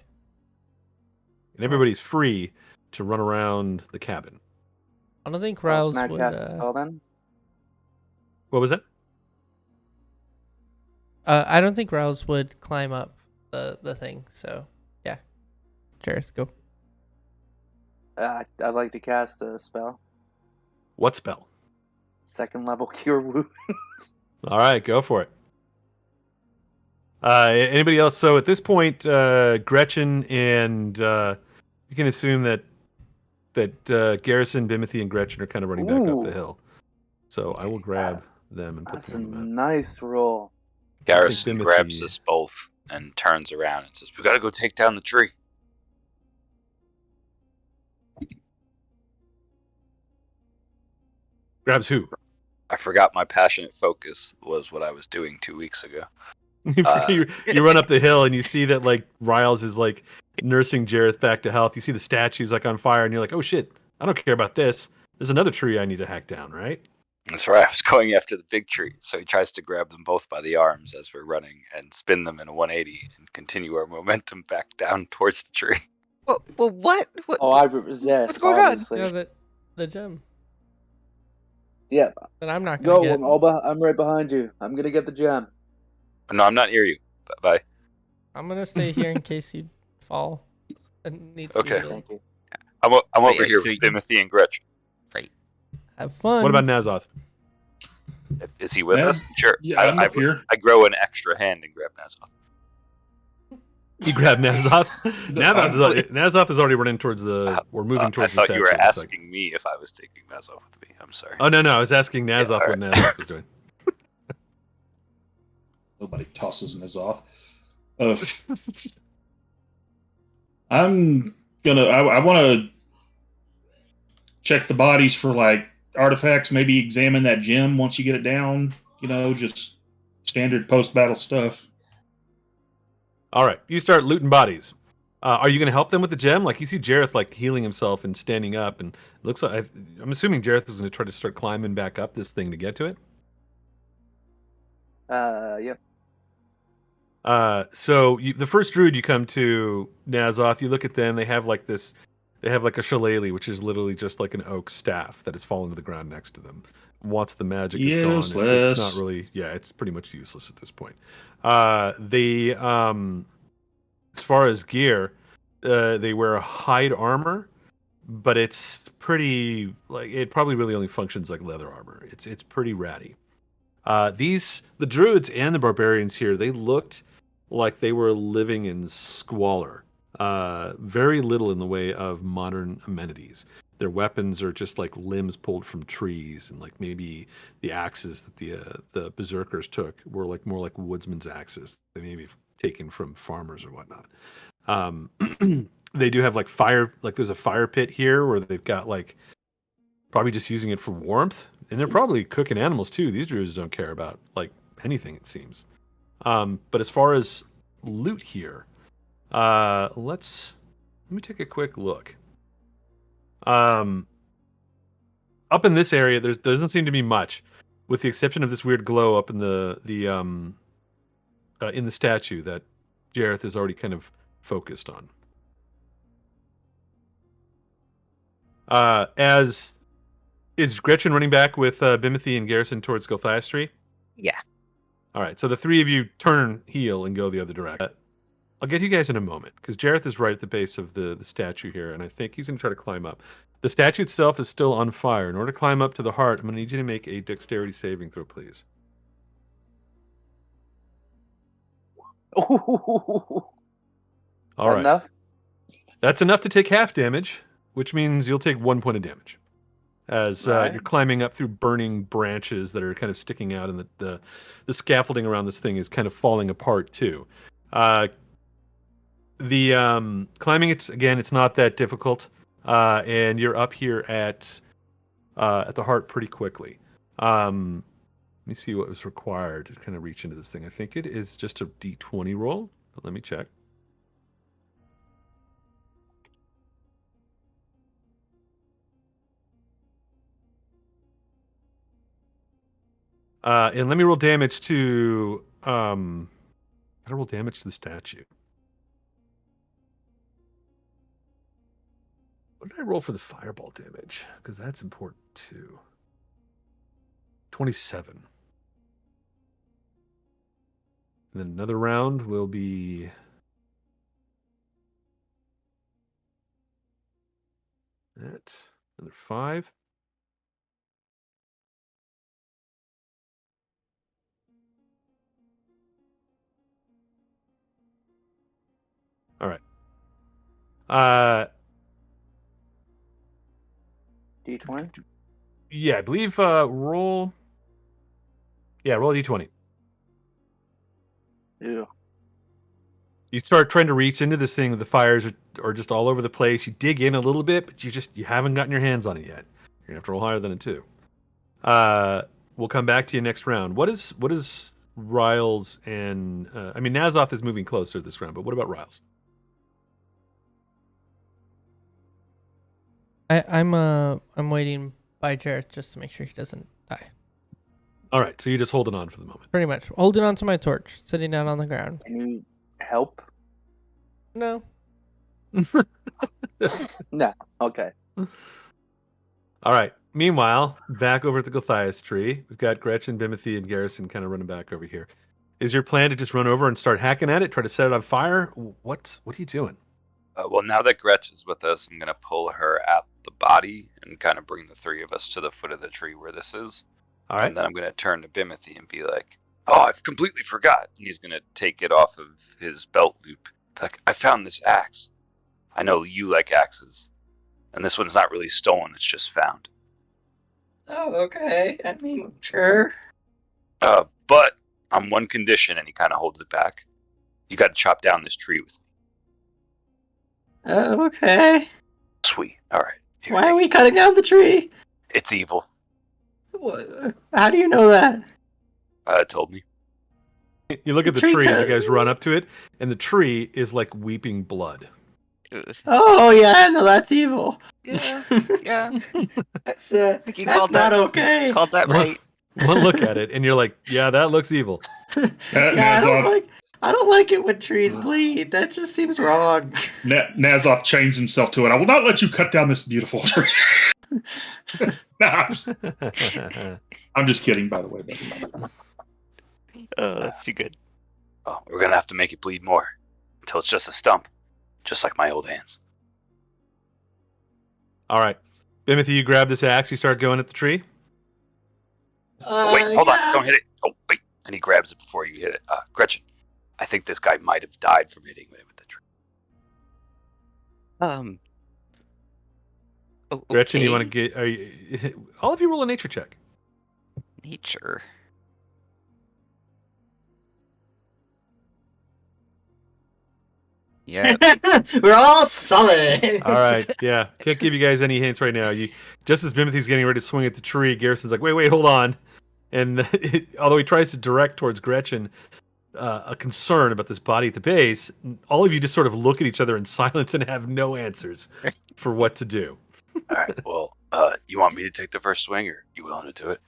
S1: And everybody's free to run around the cabin.
S3: I don't think Riles
S8: Can I
S3: would.
S8: cast a spell then?
S1: What was that?
S3: I don't think Riles would climb up the thing. So yeah, Jareth, go.
S8: I'd like to cast a spell.
S1: What spell?
S8: 2nd level cure wounds.
S1: All right, go for it. Anybody else? So at this point, Gretchen and you can assume that Garrison, Bimothy, and Gretchen are kind of running back up the hill. So I will grab them and put
S8: That's a
S1: them on the map.
S8: nice roll.
S6: Garrison
S1: Timothy-
S6: grabs us both and turns around and says, "We gotta go take down the tree."
S1: Grabs who?
S6: I forgot my passionate focus was what I was doing 2 weeks ago.
S1: You run up the hill and you see that like Riles is like nursing Jareth back to health. You see the statue's like on fire and you're like, oh shit, I don't care about this. There's another tree I need to hack down, right?
S6: That's right. I was going after the big tree, so he tries to grab them both by the arms as we're running and spin them in a 180 and continue our momentum back down towards the tree.
S4: Well, what?
S8: Oh, I resist.
S4: What's going on?
S8: obviously.
S3: Yeah, the gem.
S8: Yeah,
S3: Then I'm not gonna
S8: go.
S3: get.
S8: I'm right behind you. I'm gonna get the gem.
S6: No, I'm not near you. Bye.
S3: I'm gonna stay here in case you fall. And need to
S6: Okay.
S3: be healed.
S8: Thank you.
S6: I'm over
S4: Wait,
S6: here
S4: so
S6: with Timothy and Gretchen.
S3: Have fun.
S1: What about Nazoth?
S6: Is he with
S2: Yeah.
S6: us? Sure.
S2: Yeah, I'm up here.
S6: I grow an extra hand and grab Nazoth.
S1: You grab Nazoth. Nazoth is already running towards we're moving
S6: I
S1: towards the
S6: thought
S1: statue.
S6: you were
S1: in a second.
S6: asking me if I was taking Nazoth with me. I'm sorry.
S1: Oh no, I was asking Nazoth
S6: all
S1: what
S6: right.
S1: Nazoth was doing.
S2: Nobody tosses Nazoth. I'm gonna. I want to check the bodies for like artifacts. Maybe examine that gem once you get it down. You know, just standard post-battle stuff.
S1: All right, you start looting bodies. Are you going to help them with the gem? Like you see Jareth like healing himself and standing up, and it looks like I'm assuming Jareth is going to try to start climbing back up this thing to get to it.
S8: Yep.
S1: So the first druid you come to, Nazoth, you look at them. They have like this. They have like a shillelagh, which is literally just like an oak staff that has fallen to the ground next to them. Once the magic is gone, it's not
S2: Useless.
S1: really. Yeah, it's pretty much useless at this point. They as far as gear, they wear a hide armor, but it's pretty like it probably really only functions like leather armor. It's pretty ratty. The druids and the barbarians here, they looked like they were living in squalor. Very little in the way of modern amenities. Their weapons are just like limbs pulled from trees, and like maybe the axes that the berserkers took were like more like woodsman's axes. They may be taken from farmers or whatnot. Um, they do have like fire, like there's a fire pit here where they've got like probably just using it for warmth, and they're probably cooking animals too. These druids don't care about like anything, it seems. But as far as loot here, let me take a quick look. Up in this area, there doesn't seem to be much, with the exception of this weird glow up in the in the statue that Jareth is already kind of focused on. As is Gretchen running back with Bimothy and Garrison towards Gothias?
S9: Yeah.
S1: All right, so the three of you turn heel and go the other direction. I'll get you guys in a moment, because Jareth is right at the base of the statue here, and I think he's going to try to climb up. The statue itself is still on fire. In order to climb up to the heart, I'm going to need you to make a dexterity saving throw, please.
S8: Ooh,
S1: All right.
S8: enough.
S1: That's enough to take half damage, which means you'll take 1 point of damage. As
S8: Right.
S1: you're climbing up through burning branches that are kind of sticking out, and the scaffolding around this thing is kind of falling apart too. The climbing, it's not that difficult, and you're up here at the heart pretty quickly. Let me see what was required to kind of reach into this thing. I think it is just a d20 roll, but let me check. And let me roll damage to how to roll damage to the statue. What did I roll for the fireball damage? Because that's important too. 27. And then another round will be that. Another 5. All right.
S8: D20.
S1: Yeah, I believe roll. Yeah, roll a d20.
S8: Ew.
S1: You start trying to reach into this thing. The fires are just all over the place. You dig in a little bit, but you haven't gotten your hands on it yet. You're gonna have to roll higher than a 2. We'll come back to you next round. What is Riles and I mean Nazoth is moving closer this round, but what about Riles?
S3: I'm waiting by Jareth just to make sure he doesn't die.
S1: All right, so you're just holding on for the moment.
S3: Pretty much holding on to my torch, sitting down on the ground.
S8: Can you help?
S3: No.
S8: No. Okay.
S1: All right. Meanwhile, back over at the Gothias tree, we've got Gretchen, Bimothy, and Garrison kind of running back over here. Is your plan to just run over and start hacking at it, try to set it on fire? What are you doing?
S6: Well, now that Gretch is with us, I'm going to pull her at the body and kind of bring the three of us to the foot of the tree where this is.
S1: All right.
S6: And then I'm going to turn to Bimothy and be like, oh, I've completely forgot. And he's going to take it off of his belt loop. Like, I found this axe. I know you like axes. And this one's not really stolen, it's just found.
S5: Oh, okay. I mean, sure.
S6: But on one condition, and he kind of holds it back. You got to chop down this tree with me.
S5: Oh, okay.
S6: Sweet. All right. Here,
S5: Why are we cutting down the tree?
S6: It's evil.
S5: How do you know that?
S6: It told me.
S1: You look at the tree, and you guys run up to it, and the tree is like weeping blood.
S5: Oh, yeah, no, that's evil.
S4: Yeah, yeah.
S5: That's,
S4: I think you
S5: that's
S4: called
S5: not
S4: that
S5: okay.
S4: Called that right.
S1: one look at it, and you're like, yeah, that looks evil.
S5: Yeah, I don't like it when trees bleed. That just seems wrong.
S2: Nazoth chains himself to it. I will not let you cut down this beautiful tree. No, I'm just kidding, by the way.
S4: Oh, that's too good.
S6: Oh, we're gonna have to make it bleed more until it's just a stump, just like my old hands.
S1: All right, Bimothy, you grab this axe. You start going at the tree.
S6: Wait, hold on! Don't hit it. Oh, wait! And he grabs it before you hit it. Gretchen, I think this guy might have died from hitting me with the tree.
S4: Oh,
S1: Gretchen, you
S4: okay.
S1: want to get? Are you? All of you roll a nature check.
S4: Nature. Yeah.
S5: We're all solid.
S1: All right, yeah. Can't give you guys any hints right now. You just as Bimothy's getting ready to swing at the tree, Garrison's like, wait, hold on. And although he tries to direct towards Gretchen a concern about this body at the base, all of you just sort of look at each other in silence and have no answers for what to do.
S6: All right. Well, you want me to take the first swing, or you willing to do it?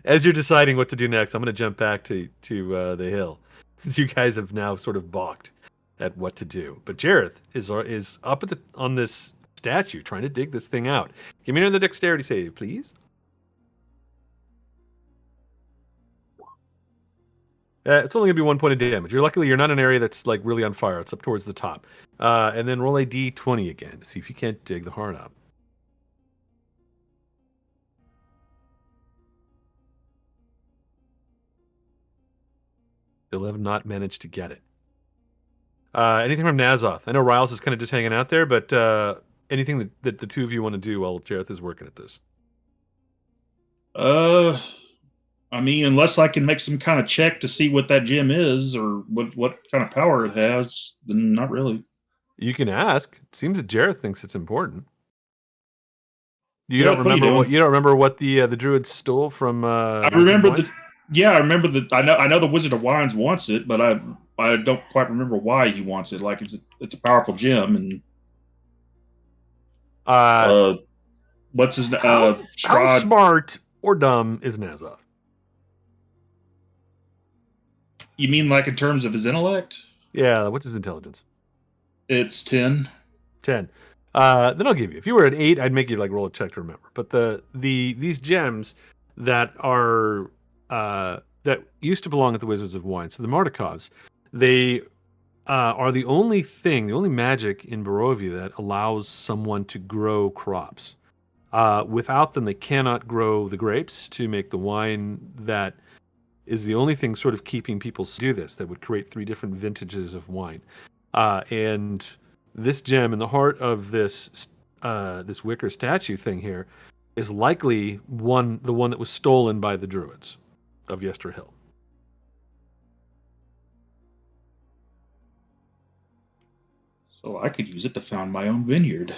S1: As you're deciding what to do next, I'm going to jump back to the hill. Since you guys have now sort of balked at what to do. But Jareth is up on this statue trying to dig this thing out. Give me another dexterity save, please. It's only going to be 1 point of damage. Luckily, you're not in an area that's like really on fire. It's up towards the top. And then roll a d20 again to see if you can't dig the heart up. They'll have not managed to get it. Anything from Nazoth? I know Riles is kind of just hanging out there, but anything that the two of you want to do while Jareth is working at this?
S2: I mean, unless I can make some kind of check to see what that gem is or what kind of power it has, then not really.
S1: You can ask. It seems that Jareth thinks it's important. You
S2: Yeah,
S1: don't remember
S2: what
S1: you don't remember what the druids stole from?
S2: I remember that. Yeah, I remember that. I know the Wizard of Wines wants it, but I don't quite remember why he wants it. Like it's a powerful gem, and what's his
S1: how
S2: Strahd?
S1: Smart or dumb is Nazoth?
S2: You mean like in terms of his intellect?
S1: Yeah. What's his intelligence?
S2: It's 10.
S1: 10. Then I'll give you. If you were at 8, I'd make you like roll a check to remember. But these gems that are that used to belong at the Wizards of Wine, so the Martikovs, they are the only magic in Barovia that allows someone to grow crops. Without them, they cannot grow the grapes to make the wine that is the only thing sort of keeping people to do this, that would create 3 different vintages of wine. And this gem in the heart of this wicker statue thing here is likely the one that was stolen by the druids of Yester Hill.
S2: So I could use it to found my own vineyard.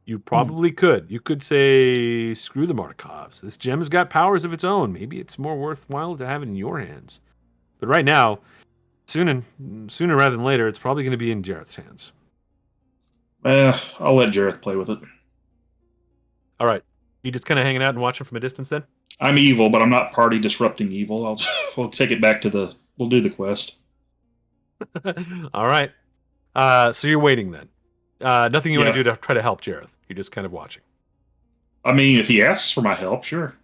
S1: You probably could. You could say, screw the Markovs. This gem has got powers of its own. Maybe it's more worthwhile to have it in your hands. But right now, sooner rather than later, it's probably going to be in Jareth's hands.
S2: I'll let Jareth play with it.
S1: All right. You just kind of hanging out and watching from a distance then?
S2: I'm evil, but I'm not party disrupting evil. We'll take it back to we'll do the quest.
S1: All right. So you're waiting then. Nothing you want to do to try to help Jareth. You're just kind of watching.
S2: I mean, if he asks for my help, sure.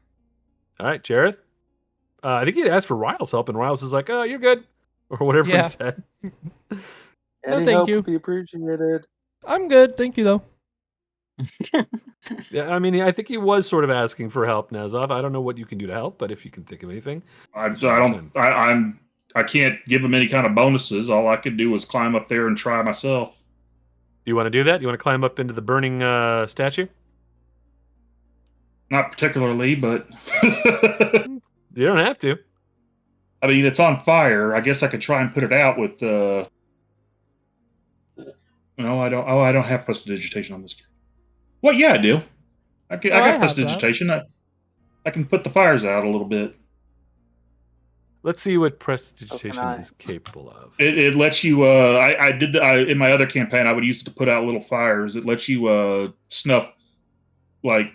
S1: All right, Jareth. I think he'd asked for Riles' help, and Riles is like, "Oh, you're good," or whatever he said.
S3: No, thank you.
S8: Be appreciated.
S3: I'm good, thank you though.
S1: Yeah, I mean, I think he was sort of asking for help, Nazoth. I don't know what you can do to help, but if you can think of anything,
S2: I can't give him any kind of bonuses. All I could do was climb up there and try myself.
S1: Do you want to do that? You want to climb up into the burning statue?
S2: Not particularly, but
S1: you don't have to.
S2: I mean, it's on fire. I guess I could try and put it out with. No, I don't. Oh, I don't have prestidigitation on this. Well, yeah, I do. I got prestidigitation. I can put the fires out a little bit.
S1: Let's see what prestidigitation is capable of.
S2: It lets you. I did in my other campaign. I would use it to put out little fires. It lets you snuff like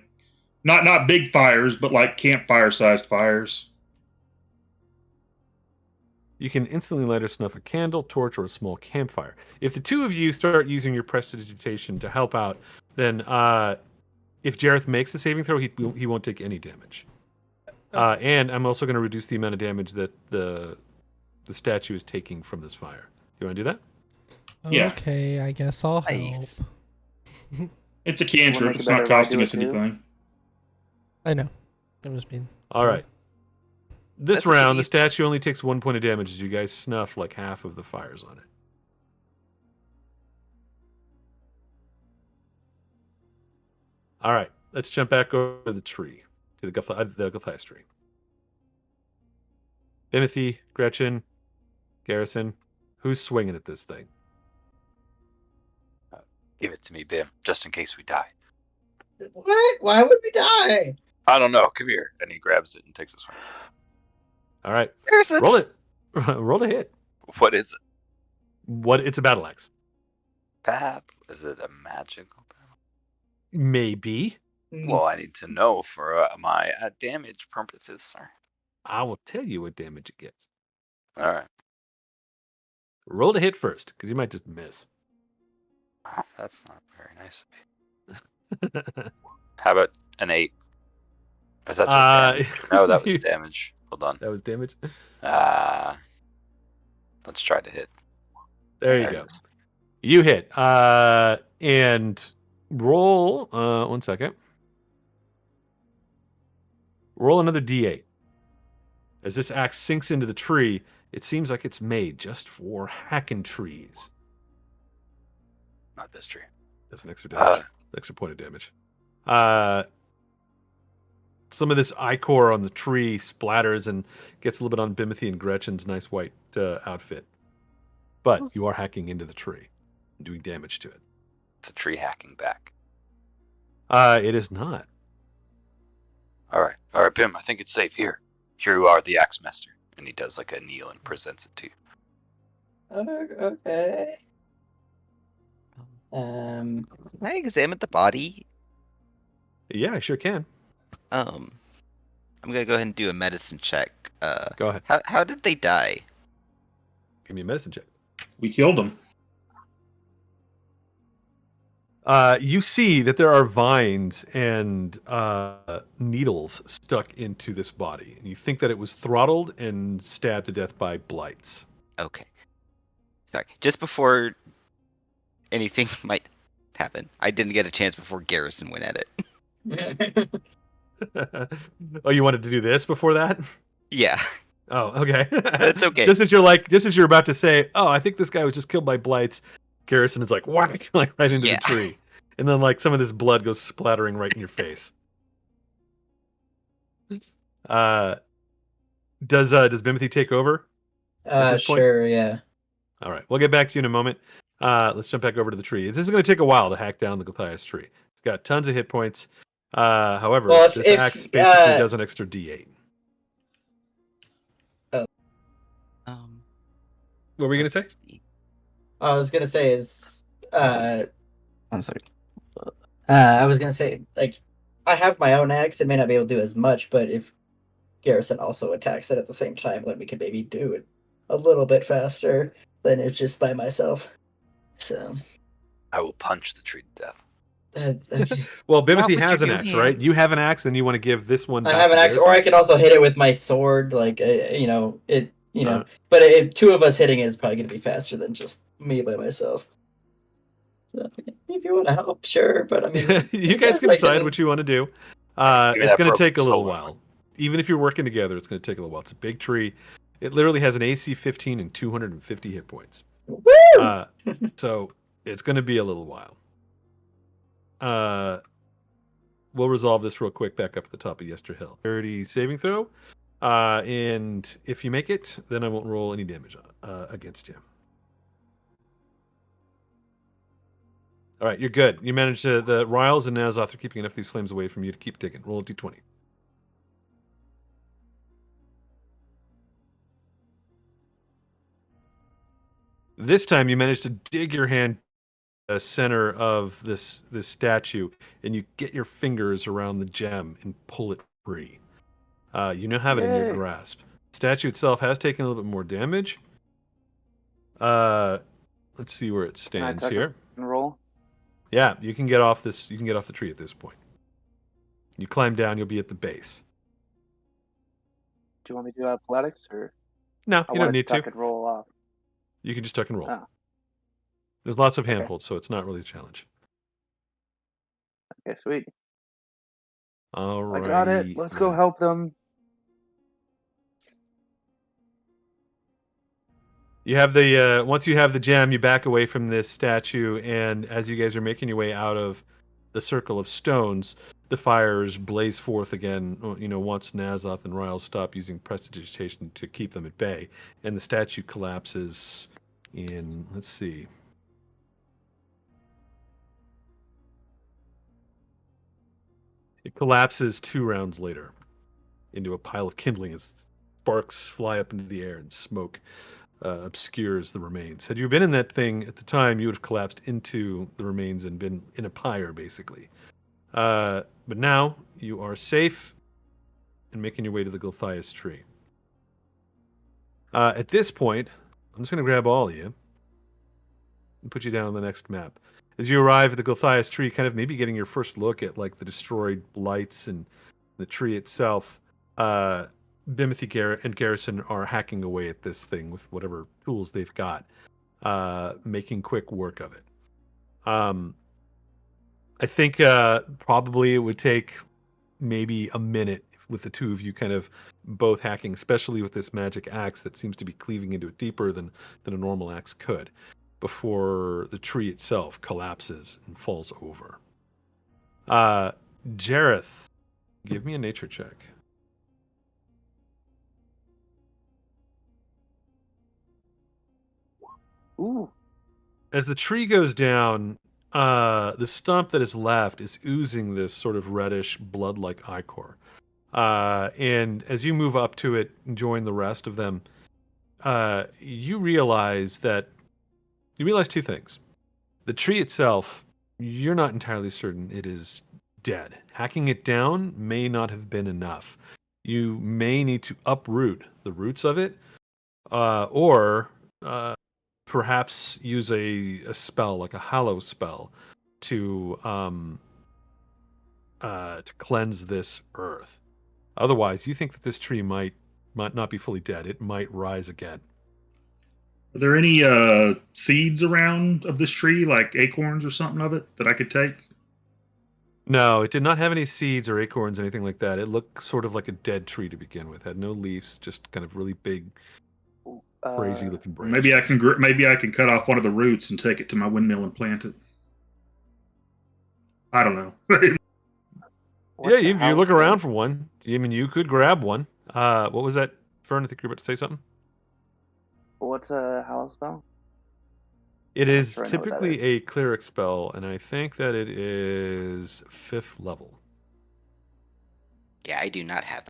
S2: Not big fires, but like campfire-sized fires.
S1: You can instantly light or snuff a candle, torch, or a small campfire. If the two of you start using your prestidigitation to help out, then if Jareth makes a saving throw, he won't take any damage. And I'm also going to reduce the amount of damage that the statue is taking from this fire. You want to do that?
S2: Yeah.
S3: Okay, I guess I'll help.
S4: Nice.
S2: It's a
S8: We'll
S2: cantrip.
S8: make it
S2: It's
S8: better
S2: not
S8: if I
S2: costing
S8: do
S2: us
S8: it too.
S2: anything.
S3: I know. I'm just being.
S1: All right. This
S4: That's a good
S1: round, the
S4: easy-
S1: statue only takes 1 point of damage as you guys snuff like half of the fires on it. All right. Let's jump back over to the tree, to the Guthias tree. Timothy, Gretchen, Garrison, who's swinging at this thing?
S6: Give it to me, Bim, just in case we die.
S5: What? Why would we die?
S6: I don't know. Come here. And he grabs it and takes a swing.
S1: All right.
S4: Harrison.
S1: Roll it. Roll a hit.
S6: What is it?
S1: It's a battle axe.
S6: Bab? Is it a magical battle?
S1: Maybe.
S6: Well, I need to know for my damage purposes, sir.
S1: I will tell you what damage it gets.
S6: All right.
S1: Roll to hit first, because you might just miss.
S6: That's not very nice of you. How about an 8? Is that just damage? No, that was damage. Hold on.
S1: That was damage.
S6: Let's try to hit.
S1: There you go. You hit. And roll. 1 second. Roll another d8. As this axe sinks into the tree, it seems like it's made just for hacking trees.
S6: Not this tree.
S1: That's an extra damage. Extra point of damage. Some of this ichor on the tree splatters and gets a little bit on Bimothy and Gretchen's nice white outfit. But you are hacking into the tree and doing damage to it.
S6: It's a tree hacking back.
S1: It is not.
S6: All right, Bim. I think it's safe here. Here you are, the axe master, and he does like a kneel and presents it to you.
S5: Okay.
S4: Can I examine the body?
S1: Yeah, I sure can.
S4: I'm gonna go ahead and do a medicine check.
S1: Go ahead.
S4: How did they die?
S1: Give me a medicine check.
S2: We killed him.
S1: You see that there are vines and needles stuck into this body. And you think that it was throttled and stabbed to death by blights.
S4: Okay. Sorry. Just before anything might happen, I didn't get a chance before Garrison went at it.
S1: Oh, you wanted to do this before that?
S4: Yeah.
S1: Oh, okay.
S4: That's okay.
S1: Just as you're about to say, oh, I think this guy was just killed by blights, Garrison is like, whack, like right into
S4: Yeah.
S1: the tree. And then like some of this blood goes splattering right in your face. Does Bimothy take over? at this point?
S5: Sure, yeah.
S1: All right, we'll get back to you in a moment. Let's jump back over to the tree. This is going to take a while to hack down the Guthias tree. It's got tons of hit points. However,
S5: Well,
S1: this axe basically does an extra D8. What were you going to say?
S5: I was gonna say is
S8: One second.
S5: I was gonna say, like, I have my own axe. It may not be able to do as much, but if Garrison also attacks it at the same time, then we can maybe do it a little bit faster than if just by myself. So
S6: I will punch the tree to death.
S5: that's okay.
S1: Well,
S4: Not
S1: Bimothy
S4: with
S1: has an
S4: your
S1: axe,
S4: new
S1: right?
S4: hands.
S1: You have an axe, and you want to give this one.
S5: I
S1: back
S5: have
S1: to
S5: an axe, or
S1: Garrison?
S5: I can also hit it with my sword. Like, you know, it. You know,
S1: Uh.
S5: but if two of us hitting it is probably gonna be faster than just me by myself. So if you want to help, sure. But I mean,
S1: You
S5: I
S1: guys
S5: guess
S1: can
S5: I
S1: decide
S5: can-
S1: what you want to do.
S6: Give me
S1: It's
S6: that
S1: going to
S6: broken
S1: take a little
S6: sword.
S1: while. Even if you're working together, it's going to take a little while. It's a big tree. It literally has an AC 15 and 250 hit points.
S5: Woo!
S1: So it's going to be a little while. We'll resolve this real quick back up at the top of Yester Hill. 30 saving throw. And if you make it, then I won't roll any damage against you. All right, you're good. You managed to. The Riles and Nazoth are keeping enough of these flames away from you to keep digging. Roll a d20. This time you managed to dig your hand center of this statue, and you get your fingers around the gem and pull it free. You now have it in your
S8: Yay.
S1: grasp. The statue itself has taken a little bit more damage. Let's see where it
S8: Can I
S1: stands
S8: tuck
S1: here.
S8: and roll?
S1: Yeah, you can get off this. You can get off the tree at this point. You climb down, you'll be at the base.
S8: Do you want me to do athletics or?
S1: No,
S8: I
S1: you
S8: want
S1: don't need
S8: tuck
S1: to.
S8: and roll off.
S1: You can just tuck and roll.
S8: Oh.
S1: There's lots of
S8: Okay.
S1: handholds, so it's not really a challenge.
S8: Okay, sweet.
S1: All right.
S8: I got it. Let's go help them.
S1: You have the once you have the gem, you back away from this statue, and as you guys are making your way out of the circle of stones, the fires blaze forth again. Once Nazoth and Ryle stop using prestidigitation to keep them at bay, and the statue collapses in. Let's see. It collapses 2 rounds later into a pile of kindling as sparks fly up into the air and smoke obscures the remains. Had you been in that thing at the time, you would have collapsed into the remains and been in a pyre, basically. But now you are safe and making your way to the Gulthias tree. At this point, I'm just going to grab all of you and put you down on the next map. As you arrive at the Gulthias tree, kind of maybe getting your first look at like the destroyed lights and the tree itself, Bimothy and Garrison are hacking away at this thing with whatever tools they've got, making quick work of it. I think probably it would take maybe a minute with the two of you kind of both hacking, especially with this magic axe that seems to be cleaving into it deeper than a normal axe could, before the tree itself collapses and falls over. Jareth, give me a nature check.
S8: Ooh.
S1: As the tree goes down, the stump that is left is oozing this sort of reddish, blood-like ichor. And as you move up to it and join the rest of them, you realize 2 things. The tree itself, you're not entirely certain it is dead. Hacking it down may not have been enough. You may need to uproot the roots of it, or perhaps use a spell like a hallow spell to cleanse this earth. Otherwise, you think that this tree might not be fully dead. It might rise again.
S2: Are there any seeds around of this tree, like acorns or something of it, that I could take?
S1: No, it did not have any seeds or acorns, anything like that. It looked sort of like a dead tree to begin with. Had no leaves, just kind of really big, crazy looking branches.
S2: Maybe I can cut off one of the roots and take it to my windmill and plant it. I don't know.
S1: Yeah, you look around for one. I mean, you could grab one. What was that, Fern? I think you were about to say something.
S8: What's a hallow spell?
S1: It
S8: I'm not
S1: is
S8: sure I know what that
S1: typically a cleric spell, and I think that it is 5th level.
S4: Yeah, I do not have